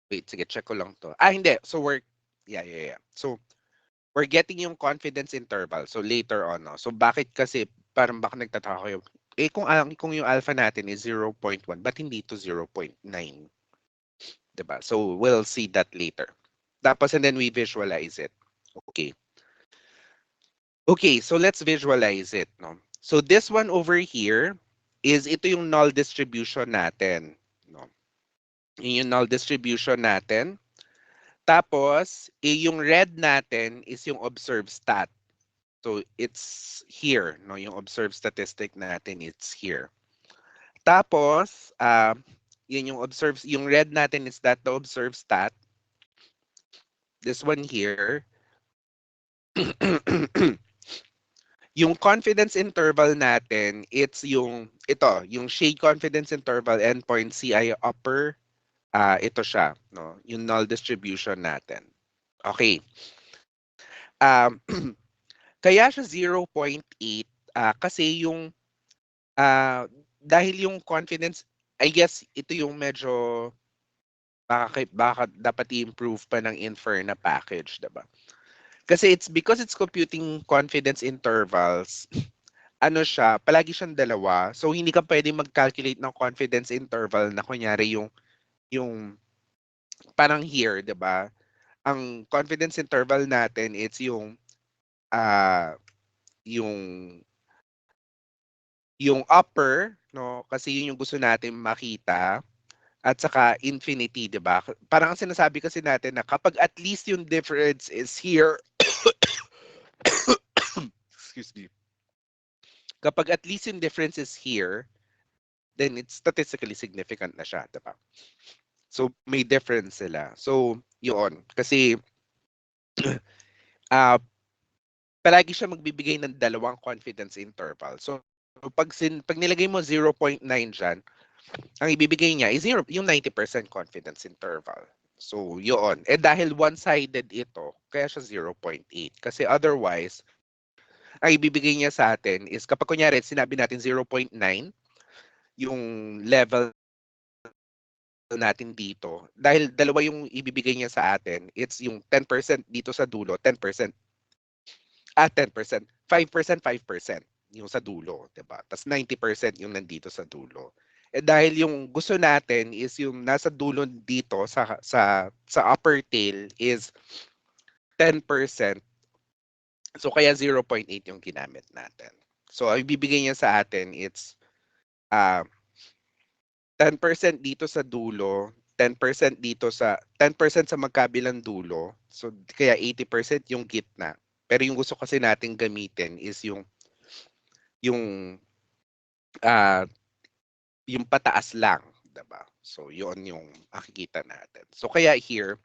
Wait, sige, check ko lang to. Hindi. So yeah. So we're getting yung confidence interval. So later on, no? So bakit kasi parang baka nagtataka kayo, kung yung alpha natin is 0.1, ba't hindi to 0.9? Diba? So we'll see that later. Tapos and then we visualize it. Okay. Okay, so let's visualize it, no? So this one over here is ito yung null distribution natin, no? Yung null distribution natin. Tapos, yung red natin is yung observed stat. So it's here, no? Yung observed statistic natin, it's here. Tapos, yun yung red natin is that the observed stat. This one here. Yung confidence interval natin, it's yung shade confidence interval endpoint CI upper, ito siya, no? Yung null distribution natin. Okay. Um, kaya siya 0.8 kasi yung dahil yung confidence, I guess ito yung medyo baka dapat i-improve pa ng infer na package, diba? Kasi because it's computing confidence intervals, ano siya, palagi siyang dalawa. So hindi ka pwedeng mag-calculate ng confidence interval na kunyari yung parang here, 'di ba? Ang confidence interval natin it's uh yung yung upper, no? Kasi yun yung gusto natin makita at saka infinity, 'di ba? Parang ang sinasabi kasi natin na kapag at least yung difference is here, excuse me. Kapag at least yung difference is here, then it's statistically significant na siya, 'di ba? So may difference sila. So yun, kasi uh, palagi siya magbibigay ng dalawang confidence interval. So pag nilagay mo 0.9 diyan, ang ibibigay niya is yung 90% confidence interval. So yun. Eh dahil one-sided ito, kaya siya 0.8. Kasi otherwise, ang ibibigay niya sa atin is kapag kunyari sinabi natin 0.9, yung level natin dito, dahil dalawa yung ibibigay niya sa atin, it's yung 10% dito sa dulo, 10%, 10%, 5%, 5% yung sa dulo, 'di ba? Tapos 90% yung nandito sa dulo. Eh dahil yung gusto natin is yung nasa dulo dito sa upper tail is 10%. So kaya 0.8 yung ginamit natin. So ang ibibigay niya sa atin it's 10% dito sa dulo, 10% sa magkabilang dulo. So kaya 80% yung gitna. Pero yung gusto kasi nating gamitin is yung uh, yung pataas lang, 'di ba? So yun yung makikita natin. So kaya here,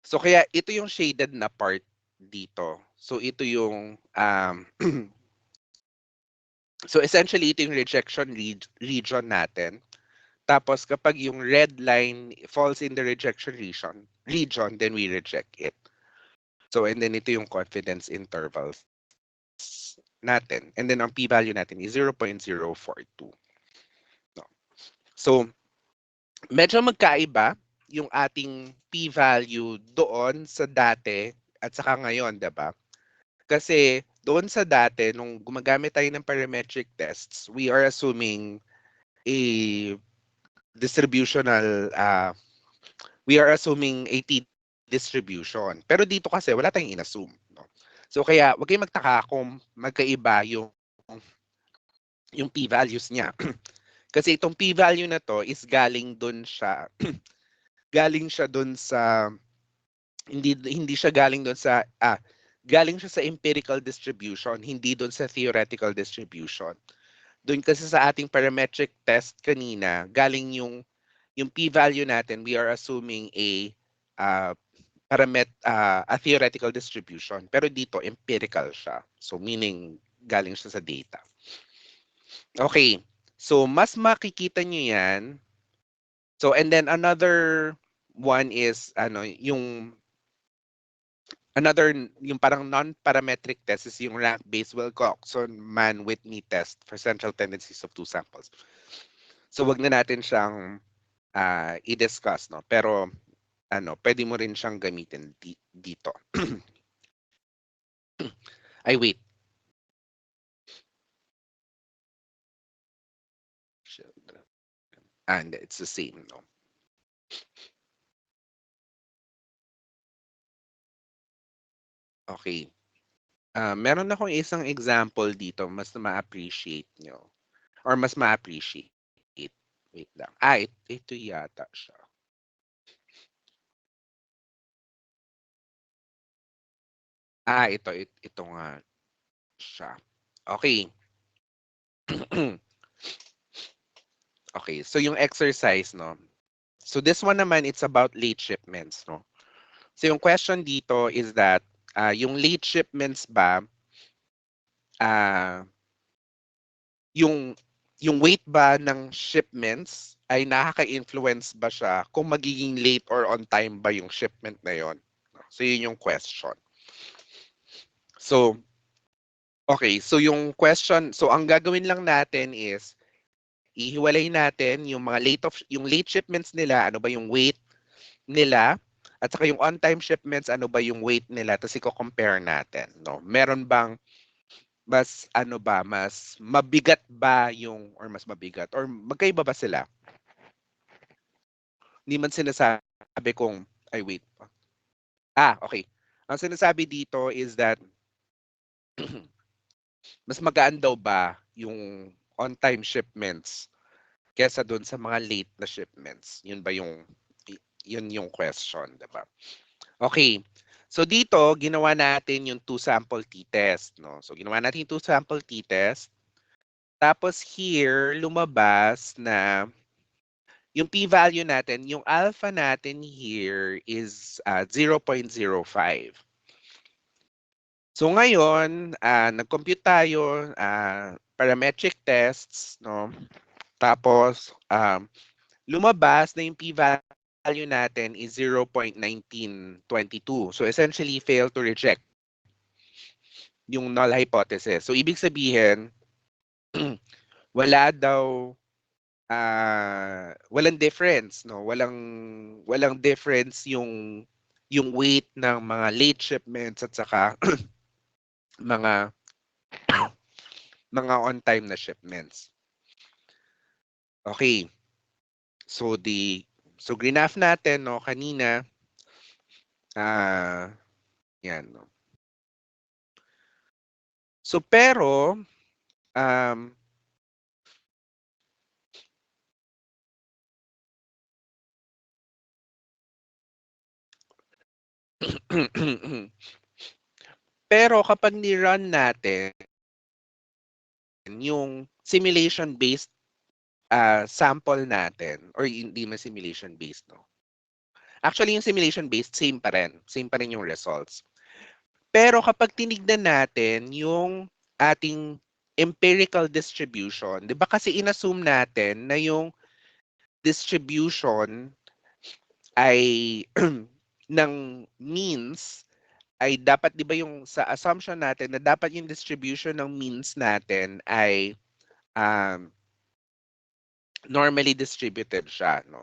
so kaya ito yung shaded na part dito. So ito yung so essentially ito yung rejection region natin. Tapos kapag yung red line falls in the rejection region, then we reject it. So and then ito yung confidence intervals natin. And then ang p-value natin is 0.042. No. So medyo magkaiba yung ating p-value doon sa dati at saka ngayon, 'di ba? Kasi doon sa dati nung gumagamit tayo ng parametric tests, we are assuming a distributional we are assuming a t distribution. Pero dito kasi wala tayong inassume, no? So kaya wag kayong magtaka kung magkaiba yung p-values niya. Kasi itong p-value na to is galing doon siya galing siya doon sa hindi siya galing doon sa galing siya sa empirical distribution, hindi doon sa theoretical distribution. Doon kasi sa ating parametric test kanina, galing yung p-value natin, we are assuming uh, a theoretical distribution. Pero dito, empirical siya. So meaning, galing siya sa data. Okay. So mas makikita nyo yan. So and then another one is yung parang non-parametric test is yung rank-based Wilcoxon-Mann-Whitney test for central tendencies of two samples. So wag na natin siyang i-discuss, no? Pero pwede mo rin siyang gamitin dito. Ay, wait. Children. And it's the same, no? Okay. Meron akong isang example dito mas ma-appreciate nyo. Or mas ma-appreciate. Wait lang. Ito yata siya. Ito nga siya. Okay. Okay, so yung exercise, no? So this one naman, it's about late shipments, no? So yung question dito is that, yung late shipments ba, uh, yung, yung weight ba ng shipments ay nakaka-influence ba siya kung magiging late or on time ba yung shipment na yon? So yun yung question. So, okay, so yung question, so ang gagawin lang natin is, ihiwalay natin yung late shipments nila, ano ba yung weight nila, at saka yung on-time shipments, ano ba yung weight nila, tapos i-compare natin, no? Meron bang mas mabigat ba yung, or mas mabigat, or magkaiba ba sila? Hindi man sinasabi kung, ay wait. Okay. Ang sinasabi dito is that, mas magaan daw ba yung on-time shipments kesa dun sa mga late na shipments? Yun yung question, diba? Okay. So dito, ginawa natin yung two sample t-test, no? So ginawa natin yung two sample t-test. Tapos here, lumabas na yung p-value natin, yung alpha natin here is 0.05. So ngayon, nag-compute tayo, parametric tests, no? Tapos, lumabas na yung p-value natin is 0.1922. So essentially, fail to reject yung null hypothesis. So ibig sabihin, wala daw, walang difference, no? Walang difference yung weight ng mga late shipments at saka mga mga on-time na shipments. Okay. So graph natin, no, kanina, yan, no. So pero, pero kapag ni-run natin yung simulation-based sample natin, or hindi man simulation-based, no? Actually, yung simulation-based, same pa rin. Same pa rin yung results. Pero kapag tinignan natin yung ating empirical distribution, di ba kasi inassume natin na yung distribution ay ng means ay dapat, di ba yung sa assumption natin na dapat yung distribution ng means natin ay um, normally distributed siya, no?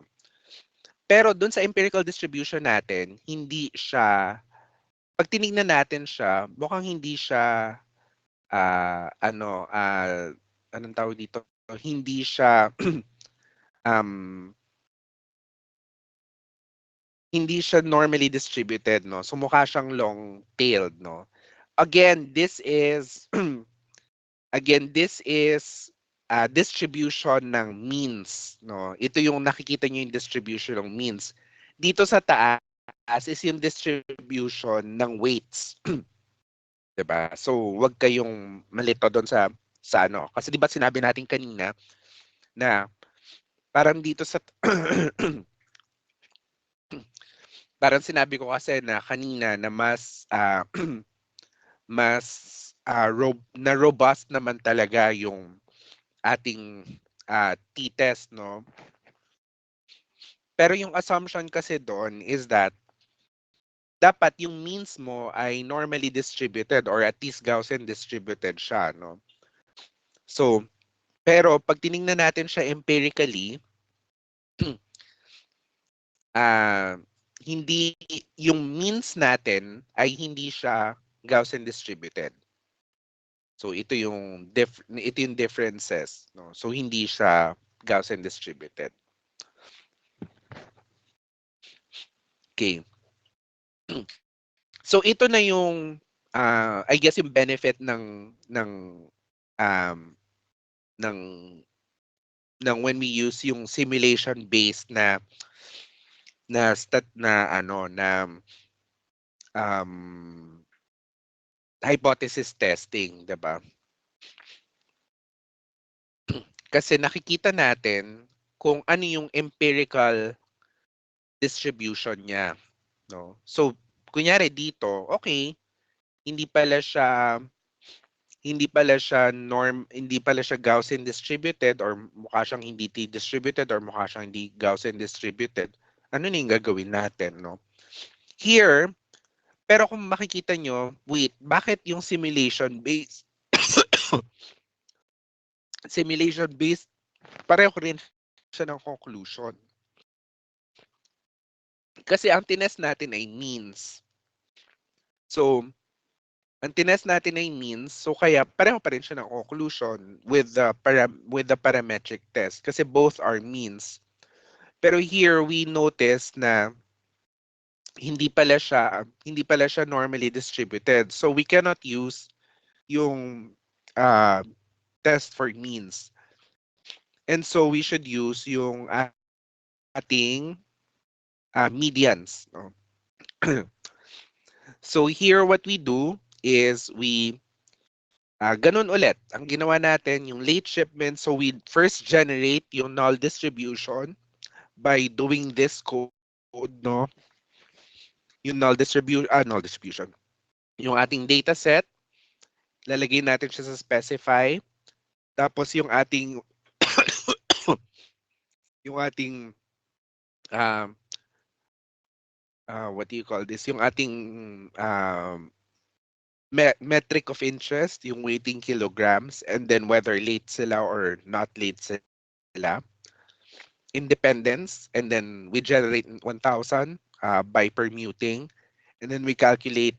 Pero dun sa empirical distribution natin, hindi siya, pag tinignan natin siya, mukhang hindi siya, anong tawag dito? Hindi siya, um, hindi siya normally distributed, no? So mukha siyang long-tailed, no? Again, this is, distribution ng means, no? Ito yung nakikita niyo yung distribution ng means. Dito sa taas is yung distribution ng weights. 'Di ba? So, wag kayong malito doon sa ano. Kasi 'di ba sinabi natin kanina na parang dito sa parang sinabi ko kasi na kanina na mas mas na robust naman talaga yung ating t-test, no? Pero yung assumption kasi doon is that dapat yung means mo ay normally distributed or at least Gaussian distributed siya, no? So, pero pag tiningnan natin siya empirically, hindi yung means natin ay hindi siya Gaussian distributed. So ito yung differences, no? So hindi siya Gaussian distributed. Okay. So ito na yung I guess yung benefit um ng when we use yung simulation based na ano na um hypothesis testing, 'di ba? Kasi nakikita natin kung ano yung empirical distribution niya, no? So kunyari dito, okay, hindi pala siya hindi pala siya Gaussian distributed or mukha siyang hindi T-distributed or mukha siyang hindi Gaussian distributed. Ano na yung gagawin natin, no? Here, pero kung makikita nyo, wait, bakit yung simulation based simulation based pareho rin siya ng conclusion. Kasi ang tinest natin ay means. So, ang tinest natin ay means, so kaya pareho pa rin siya ng conclusion with the parametric test kasi both are means. Pero here we notice na hindi pala siya normally distributed. So we cannot use yung uh, test for means. And so we should use yung ating medians. No? So here what we do is ganun ulit. Ang ginawa natin, yung late shipment, so we first generate yung null distribution by doing this code, no? Yung null distribution. Yung ating data set, lalagay natin siya sa specify. Tapos yung ating yung ating um, what do you call this? Yung ating metric of interest, yung weighting kilograms, and then whether late sila or not late sila. Independence, and then we generate 1,000 by permuting, and then we calculate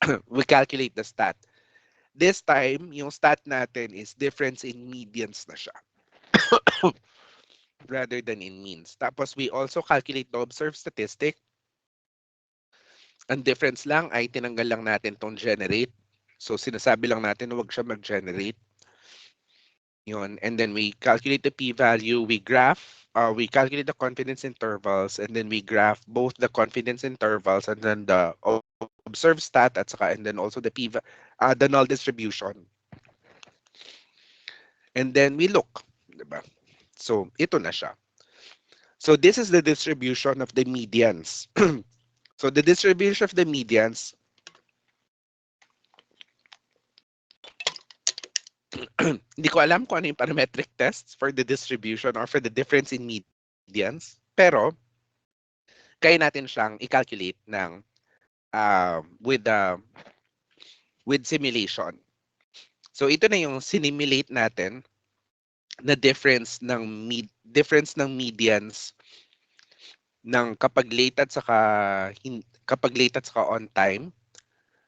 the stat. This time, yung stat natin is difference in medians na siya rather than in means. Tapos we also calculate the observed statistic. Ang difference lang ay tinanggal lang natin tong generate. So sinasabi lang natin na huwag siya mag-generate. Yun. And then we calculate the p-value, we calculate the confidence intervals, and then we graph both the confidence intervals and then the observed stat at saka, and then also the the null distribution. And then we look, diba? So ito na siya. So this is the distribution of the medians. So the distribution of the medians, hindi ko alam kung ano yung parametric tests for the distribution or for the difference in medians. Pero, kaya natin siyang i-calculate ng with simulation. So ito na yung sinimulate natin na difference ng medians ng kapag late at saka on time.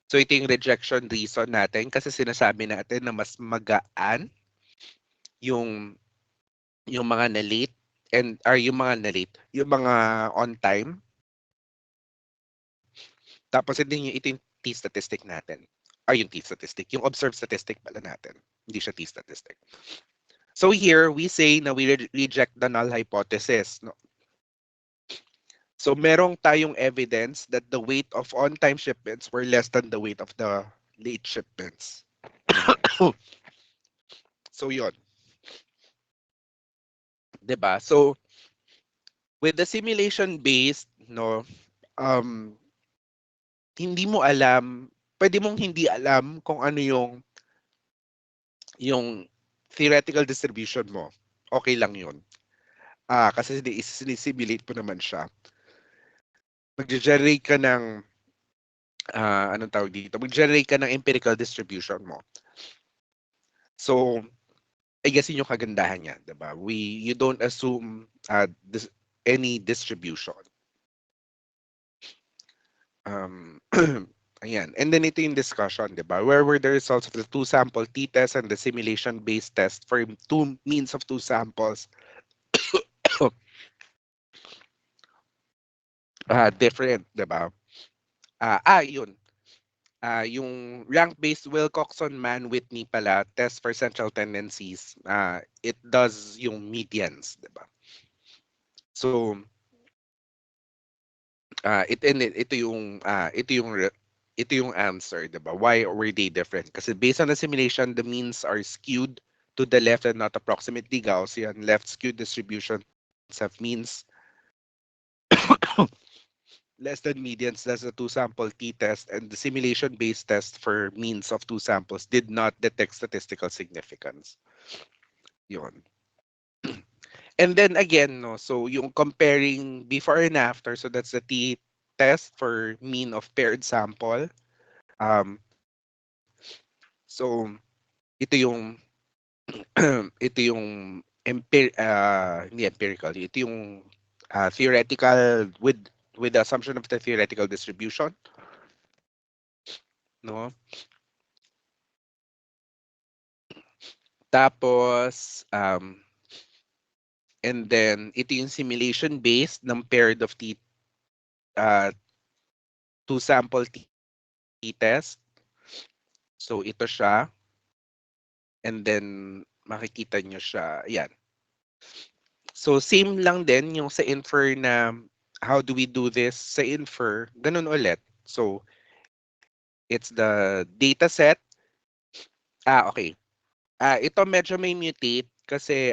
So ito yung rejection reason natin kasi sinasabi natin na mas magaan yung mga na late yung mga on time. Tapos ito yung t-statistic natin. Yung t-statistic, yung observed statistic pala natin. Hindi siya t-statistic. So here, we say na we reject the null hypothesis. No? So merong tayong evidence that the weight of on-time shipments were less than the weight of the late shipments. So yon. 'Di ba? So with the simulation based, no, hindi mo alam, pwede mong hindi alam kung ano yung theoretical distribution mo. Okay lang yun. Kasi sinisimulate mo naman siya. Mag-generate ka ng anong tawag dito? Mag-generate ka ng empirical distribution mo. So, I guess yun yung kagandahan niya, diba? You don't assume any distribution. Ayan. And then ito yung discussion, di ba? Where were the results of the two sample t-test and the simulation-based test for two means of two samples different, di ba? Yun. Yung rank-based Wilcoxon-Mann-Whitney pala, test for central tendencies, it does yung medians, di ba? So, ito yung answer, di ba? Why were they different? Kasi based on the simulation, the means are skewed to the left and not approximately Gaussian. Left skewed distributions have means less than medians. That's the two sample t-test, and the simulation based test for means of two samples did not detect statistical significance. Yun. And then again, no, so yung comparing before and after, so that's the t-test for mean of paired sample. Um, so ito yung ito yung hindi empirical, ito yung theoretical with the assumption of the theoretical distribution, no? Tapos and then ito yung simulation based ng paired of uh, two sample t-test. So ito siya, and then makikita nyo siya, yan. So same lang din yung sa infer na how do we do this sa infer, ganun ulit. So it's the data set. Okay. Ito medyo may mutate kasi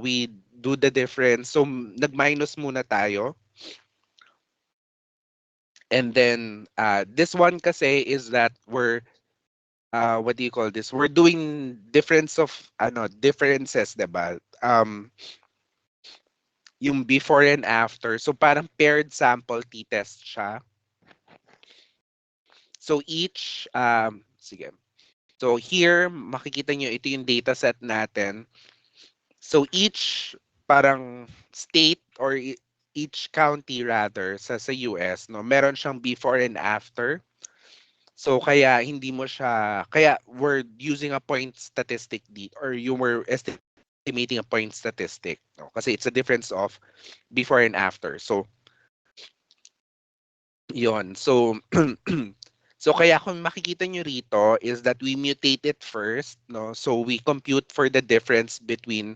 we do the difference. So nag-minus muna tayo. And then this one kasi is that we're what do you call this? We're doing differences, 'di ba? Yung before and after. So parang paired sample t-test siya. So each sige. So here makikita nyo ito yung data set natin. So each parang state or each county rather sa US, no, meron siyang before and after. So kaya hindi mo siya, kaya we're using a point statistic or you were estimating a point statistic, no? Kasi it's a difference of before and after. So yon. So so kaya kung makikita nyo rito is that we mutate it first, no? So we compute for the difference between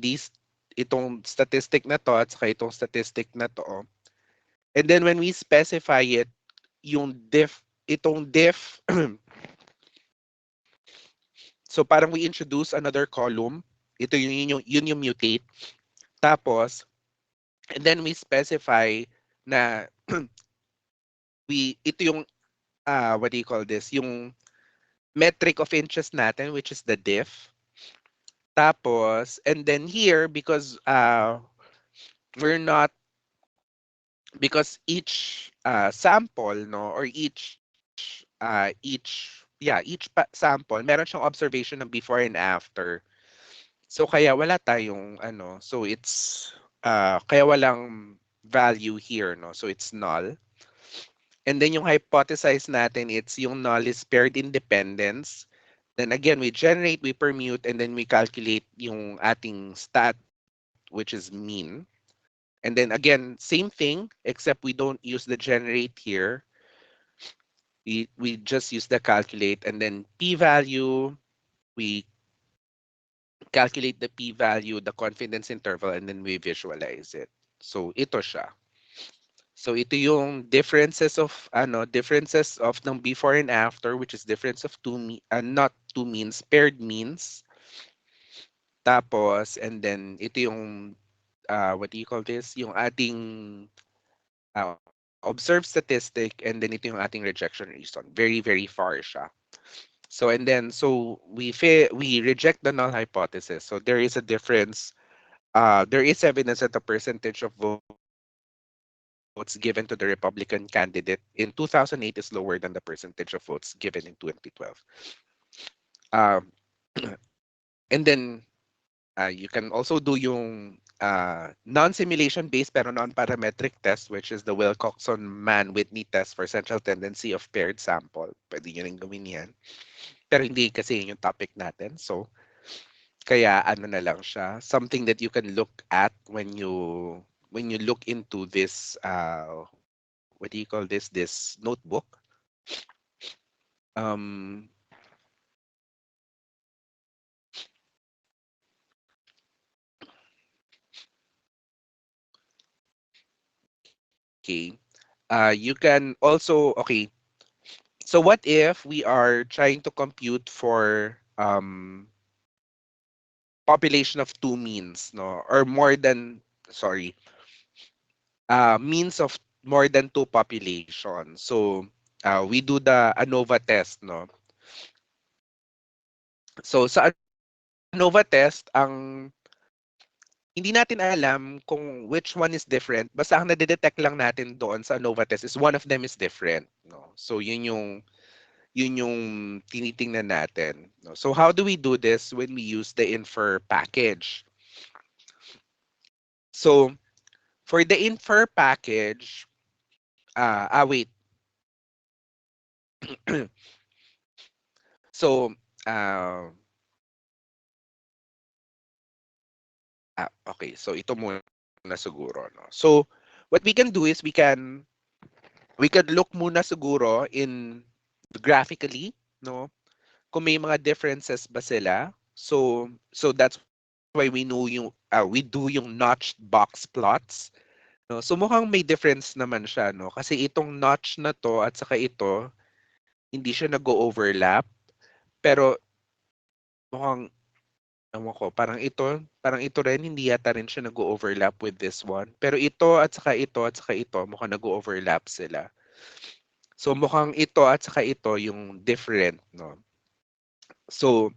these itong statistic na to at saka itong statistic na to. And then when we specify it, yung itong diff so parang we introduce another column. Ito yun yung mutate. Tapos, and then we specify na ito yung, what do you call this? Yung metric of interest natin, which is the diff. Tapos, and then here, because we're not, because each sample, no, or each sample, meron siyang observation ng before and after. So kaya wala tayong so it's kaya walang value here, no? So it's null. And then yung hypothesize natin, it's yung null is paired independence. Then again, we generate, we permute, and then we calculate yung ating stat, which is mean. And then again, same thing, except we don't use the generate here. We just use the calculate, and then p-value, we calculate the p-value, the confidence interval, and then we visualize it. So ito siya. So ito yung differences of ng before and after, which is difference of not two means, paired means. Tapos and then ito yung what do you call this? Yung ating observed statistic, and then ito yung ating rejection reason. Very very far siya. So and then so we reject the null hypothesis. So there is a difference. There is evidence that the percentage of votes given to the Republican candidate in 2008 is lower than the percentage of votes given in 2012. Um, and then you can also do yung non-simulation based pero non-parametric test, which is the Wilcoxon-Mann-Whitney test for central tendency of paired sample. Pwede nyo rin gawin yan. Pero hindi kasi yun yung topic natin. So, kaya ano na lang siya, something that you can look at when you look into this, what do you call this notebook. Um, okay. You can also, okay. So what if we are trying to compute for population of two means, no? Or more than, sorry, means of more than two populations. So we do the ANOVA test, no? So sa ANOVA test, ang hindi natin alam kung which one is different. Basta ang nadidetect lang natin doon sa ANOVA test is one of them is different, no? So yun yung tinitingnan natin, no? So how do we do this when we use the infer package? So for the infer package, wait. So, okay. So ito muna siguro, no? So what we can do is we can look muna siguro in graphically, no? Kung may mga differences ba sila. So that's why we do yung notched box plots. No? So mukhang may difference naman siya, no? Kasi itong notch na to at saka ito, hindi siya nag-overlap. Pero mukhang, ewan ko, parang ito rin, hindi yata rin siya nag-overlap with this one. Pero ito at saka ito, mukhang nag-overlap sila. So mukhang ito at saka ito yung different, no? So,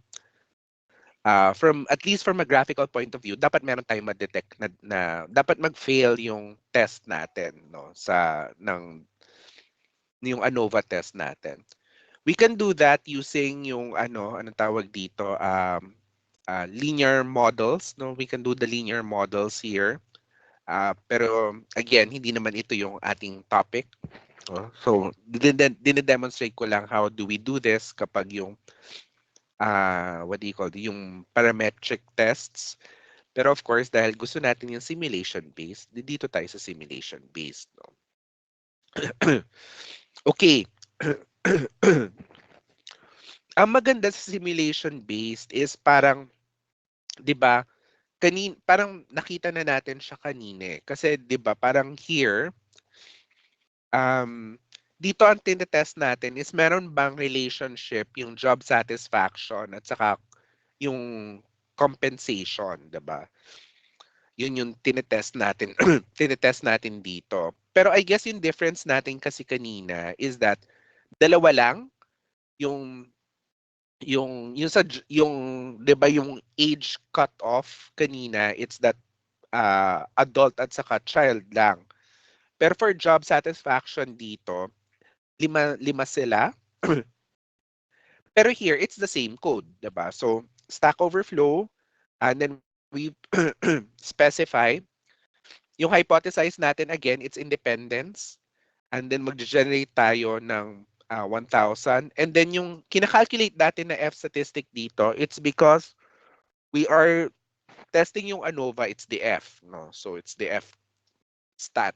from at least from a graphical point of view, dapat meron tayong ma-detect na dapat mag-fail yung test natin, no, sa yung ANOVA test natin. We can do that using yung anong tawag dito, linear models, no? We can do the linear models here. Pero again, hindi naman ito yung ating topic. No? So, dine-demonstrate ko lang how do we do this kapag yung what do you call it, yung parametric tests. Pero of course, dahil gusto natin yung simulation-based, dito tayo sa simulation-based. No? Okay. Ang maganda sa simulation-based is parang, di ba, parang nakita na natin siya kanina. Kasi di ba, parang here, dito ang tinetest natin is meron bang relationship yung job satisfaction at saka yung compensation, di ba? Yun yung tinetest natin, tinetest natin dito. Pero I guess yung difference natin kasi kanina is that dalawa lang yung yung 'di ba yung age cut off kanina, it's that adult at saka child lang. Pero for job satisfaction dito, lima sila. Pero here it's the same code, 'di ba? So Stack Overflow, and then we specify yung hypothesize natin, again, it's independence. And then mag-generate tayo ng 1,000. And then yung kinakalculate natin na F statistic dito, it's because we are testing yung ANOVA, it's the F. No? So it's the F stat.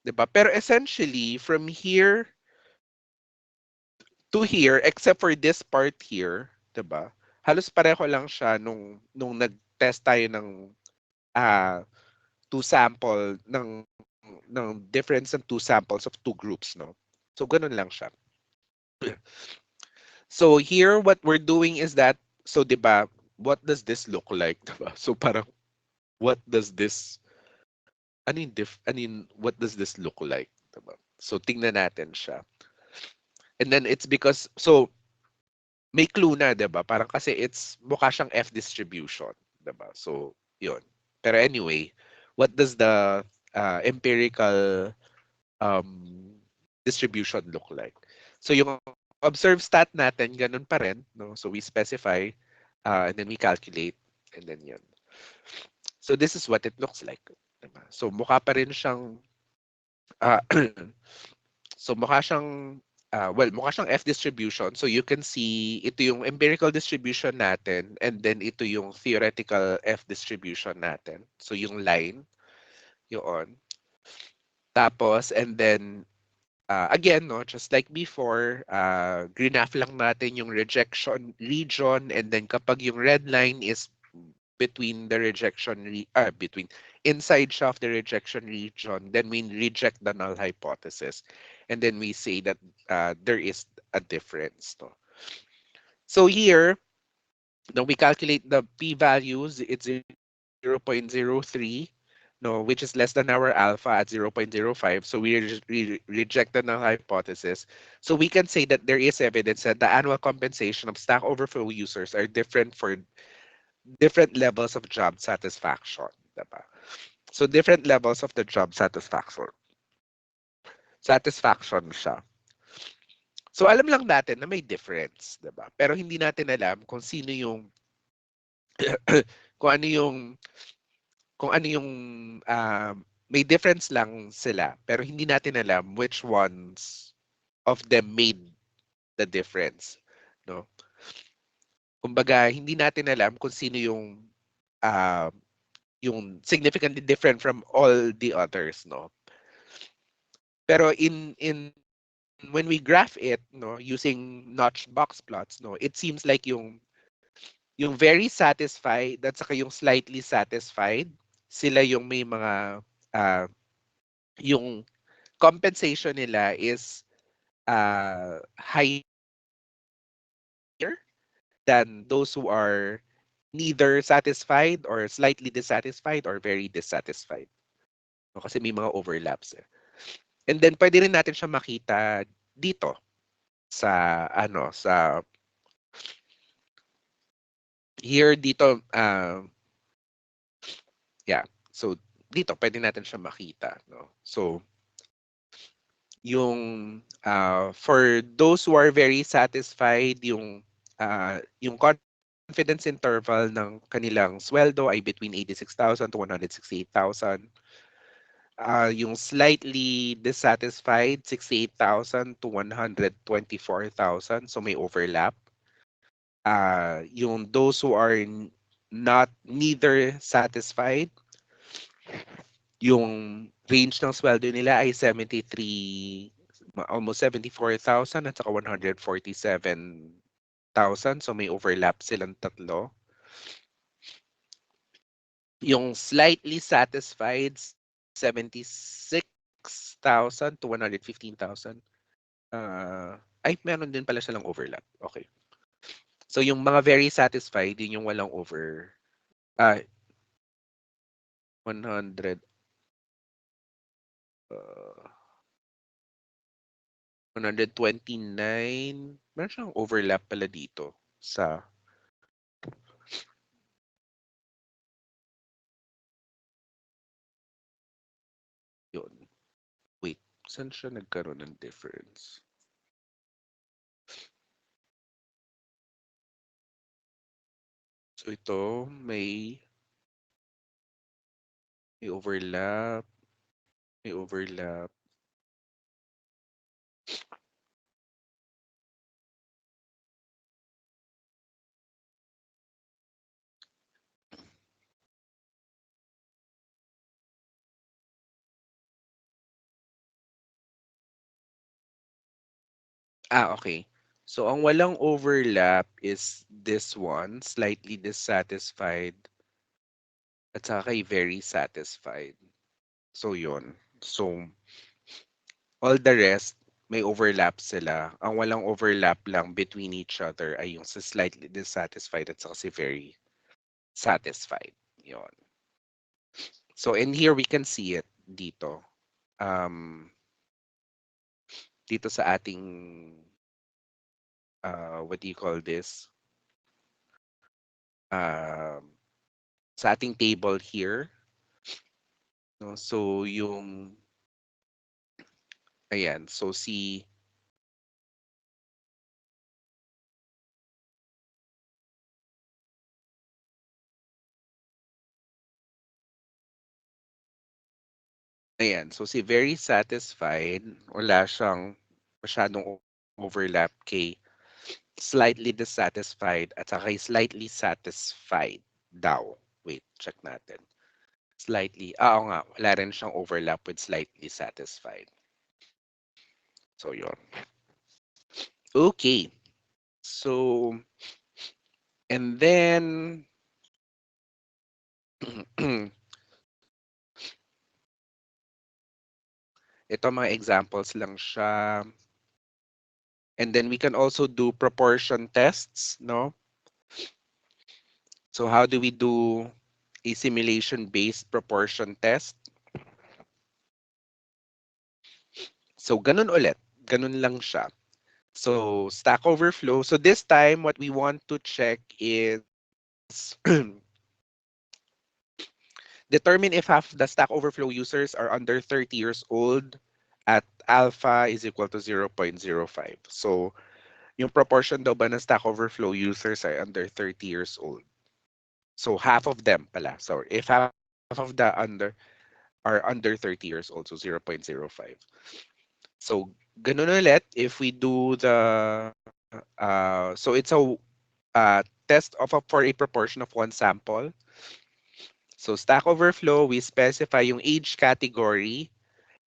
Diba? Pero essentially, from here to here, except for this part here, diba? Halos pareho lang siya nung nag-test tayo ng two sample ng difference ng two samples of two groups, no? So ganun lang siya. So here what we're doing is that, so 'di ba, what does this look like, 'di ba? So parang what does this what does this look like, 'di ba? So tingnan natin siya. And then it's because so may clue na, 'di ba? Parang kasi it's mukha siyang F distribution, 'di ba? So 'yun. Pero anyway, what does the empirical distribution look like? So yung observe stat natin, ganun pa rin. No? So we specify and then we calculate and then yun. So this is what it looks like. Diba? So mukha pa rin siyang ah, so mukha siyang mukha siyang F distribution. So you can see ito yung empirical distribution natin and then ito yung theoretical F distribution natin. So yung line, yun. Tapos and then again, no, just like before, grinaph lang natin yung rejection region and then kapag yung red line is between the between inside siya of the rejection region, then we reject the null hypothesis. And then we say that there is a difference. No? So here, now we calculate the p-values, it's 0.03, no, which is less than our alpha at 0.05. So we reject the null hypothesis. So we can say that there is evidence that the annual compensation of Stack Overflow users are different for different levels of job satisfaction. Diba? So different levels of the job satisfaction. Satisfaction siya. So alam lang natin na may difference, 'di ba? Pero hindi natin alam kung sino yung kung ano yung may difference lang sila pero hindi natin alam which ones of them made the difference, no? Kumbaga hindi natin alam kung sino uh, yung significantly different from all the others, no? Pero in when we graph it, no, using notch box plots, no, it seems like yung very satisfied at saka yung slightly satisfied, sila yung may mga yung compensation nila is higher than those who are neither satisfied or slightly dissatisfied or very dissatisfied. No, kasi may mga overlaps. Eh. And then pwede rin natin siya makita dito sa here dito yeah. So dito pwede natin siya makita, no. So yung for those who are very satisfied yung confidence interval ng kanilang sweldo ay between 86,000 to 168,000. Yung slightly dissatisfied, 68,000 to 124,000. So may overlap. Yung those who are not neither satisfied, yung range ng sweldo nila ay 73, almost 74,000 at saka 147,000. So may overlap silang tatlo. Yung slightly satisfied, 76,000 to 115,000. Ay, meron din pala silang overlap. Okay. So yung mga very satisfied, yun yung walang 100, 129. Meron siyang overlap pala dito sa yun. Wait, saan siya nagkaroon ng difference? So ito, may overlap, may overlap. Okay. So ang walang overlap is this one, slightly dissatisfied at saka kay very satisfied. So yun. So all the rest may overlap sila. Ang walang overlap lang between each other ay yung sa slightly dissatisfied at saka si very satisfied. Yun. So in here we can see it dito. Dito sa ating what do you call this? Sa ating table here. No? So yung ayan, so si Ayan, so si very satisfied, wala siyang masyadong overlap kay slightly dissatisfied at saka kay slightly satisfied daw. Wait, check natin. Slightly, oo nga, wala rin siyang overlap with slightly satisfied. So, yun. Okay. So, and then, ito mga examples lang siya. And then we can also do proportion tests, no? So how do we do a simulation-based proportion test? So ganun ulit. Ganun lang siya. So Stack Overflow. So this time, what we want to check is determine if half the Stack Overflow users are under 30 years old at alpha is equal to 0.05. So yung proportion daw ba ng Stack Overflow users ay under 30 years old? So half of them pala. So if half of the are under 30 years old, so 0.05. So ganun ulit, if we do the, so it's a test for a proportion of one sample. So Stack Overflow, we specify yung age category.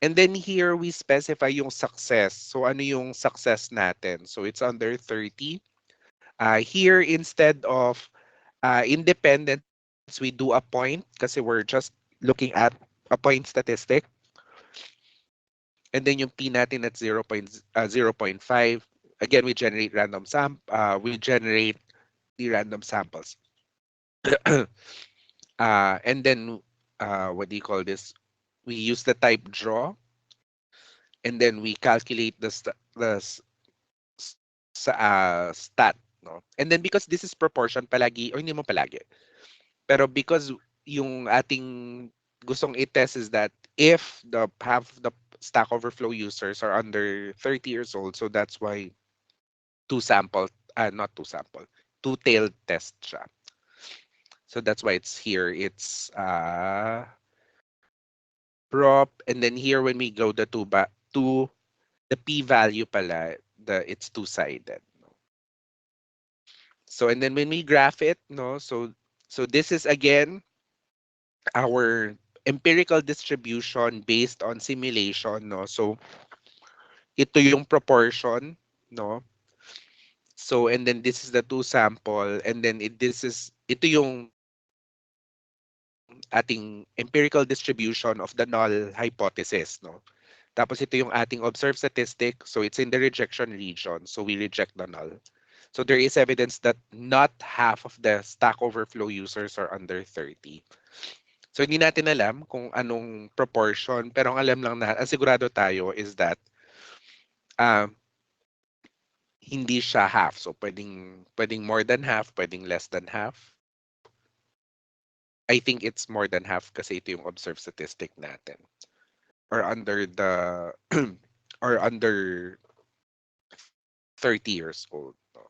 And then here, we specify yung success. So ano yung success natin? So it's under 30. Here, instead of independence, we do a point kasi we're just looking at a point statistic. And then yung P natin at 0.5. Again, we generate the random samples. And then, what do you call this? We use the type draw, and then we calculate stat. No? And then because this is proportion, palagi, or hindi mo palagi. Pero because yung ating gustong i-test is that if the half of the Stack Overflow users are under 30 years old, so that's why two sample, not two sample, two-tailed test siya. So that's why it's here. It's prop, and then here when we go the two, the p-value pala, it's two-sided. So and then when we graph it, no, so this is again our empirical distribution based on simulation, no. So ito yung proportion, no. So and then this is the two sample, and then ito yung ating empirical distribution of the null hypothesis, no. Tapos ito yung ating observed statistic, so it's in the rejection region, so we reject the null. So there is evidence that not half of the Stack Overflow users are under 30. So hindi natin alam kung anong proportion, pero ang alam lang na, ang sigurado tayo is that um, hindi siya half. So pwedeng more than half, pwedeng less than half. I think it's more than half kasi ito yung observed statistic natin. Or under the or under 30 years old. No?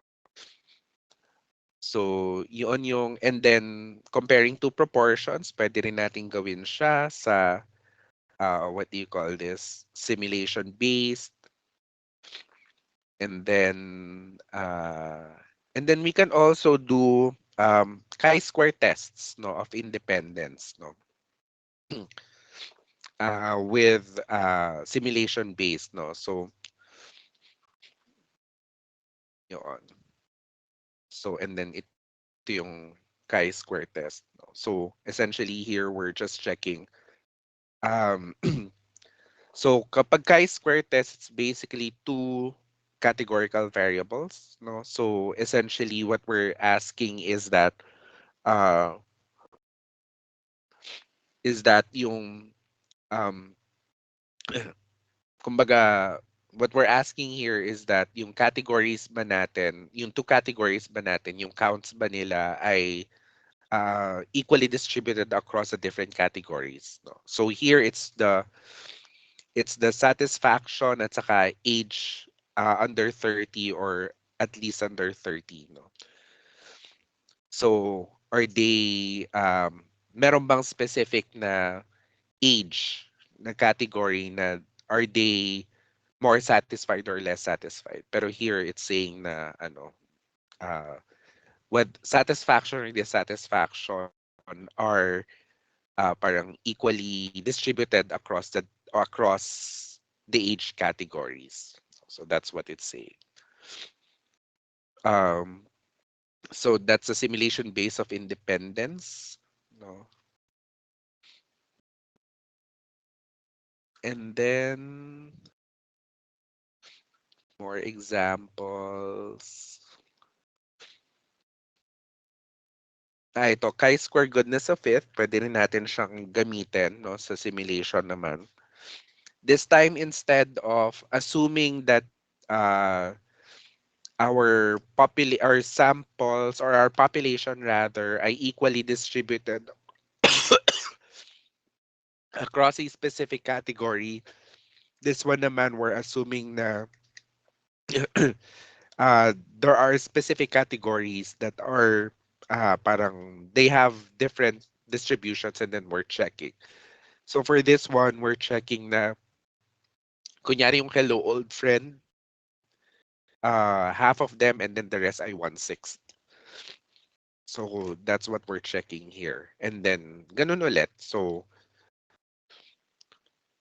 So, yun yung, and then comparing two proportions, pwede rin natin gawin siya sa, what do you call this, simulation based. And then we can also do chi-square tests, no, of independence, no, with simulation based, no. So yun. So and then ito yung chi-square test, no. So essentially here we're just checking um so kapag chi-square test, it's basically two categorical variables, no. So essentially what we're asking uh is that yung um kumbaga what we're asking here is that yung categories ba natin, yung two categories ba natin, yung counts ba nila ay equally distributed across the different categories, no? So here it's the satisfaction at saka age under 30 or at least under 30, no? So are they meron bang specific na age, na category na are they more satisfied or less satisfied. Pero here it's saying na ano, uh, what satisfaction or dissatisfaction are parang equally distributed across the age categories. So that's what it's saying. Um, so that's a simulation base of independence. No. And then more examples. Ito, chi-square goodness of fifth. Pwede rin natin siyang gamitin no, sa simulation naman. This time, instead of assuming that uh, our samples or our population rather are equally distributed across a specific category, this one naman we're assuming na there are specific categories that are parang they have different distributions and then we're checking. So for this one, we're checking na kunyari yung hello old friend, half of them and then the rest ay 1/6. So that's what we're checking here. And then ganun ulit. So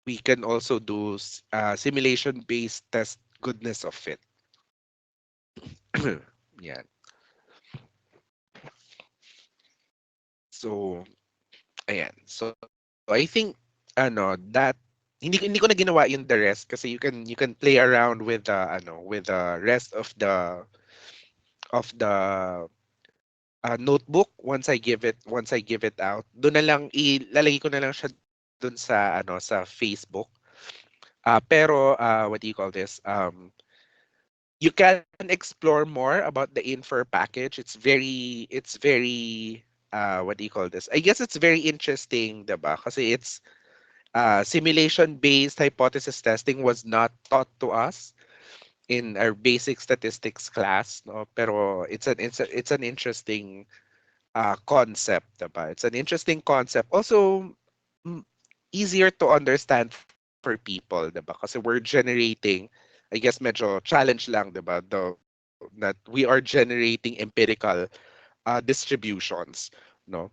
we can also do simulation-based test goodness of fit. Yan. So ayan. So I think ano that hindi ko na ginawa yung the rest kasi you can play around with the ano with the rest of the notebook once I give it out. Doon na lang ilalagay ko na lang siya doon sa ano sa Facebook. Pero what do you call this? You can explore more about the infer package. It's very what do you call this? I guess it's very interesting, diba? Kasi it's simulation-based hypothesis testing was not taught to us in our basic statistics class, no? Pero it's an interesting concept, diba? It's an interesting concept. Also, mm, easier to understand for people, diba? Kasi we're generating, I guess medyo challenge lang, diba? That we are generating empirical distributions, no?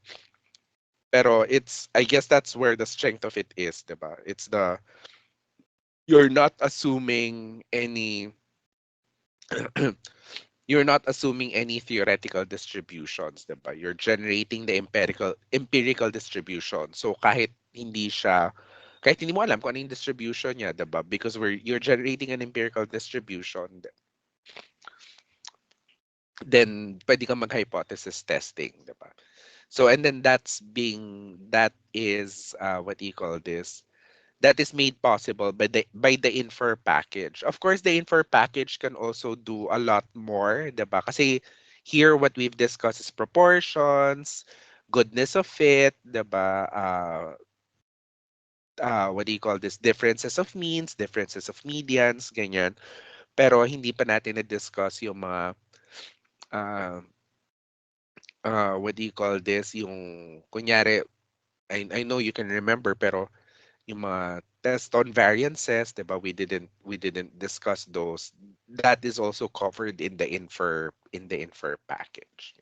Pero I guess that's where the strength of it is, diba? You're not assuming any you're not assuming any theoretical distributions, diba? You're generating the empirical distribution. So kahit hindi mo alam kung ano yung distribution niya, diba? Because you're generating an empirical distribution, then pwede kang mag-hypothesis testing, diba? So and then that is what do you call this? That is made possible by the infer package. Of course, the infer package can also do a lot more, diba? Kasi here what we've discussed is proportions, goodness of fit, diba? What do you call this? Differences of means, differences of medians, ganyan. Pero hindi pa natin na-discuss yung mga uh, what do you call this? Yung kunyari, I know you can remember pero yung mga test on variances, 'di ba? We didn't discuss those. That is also covered in the infer package.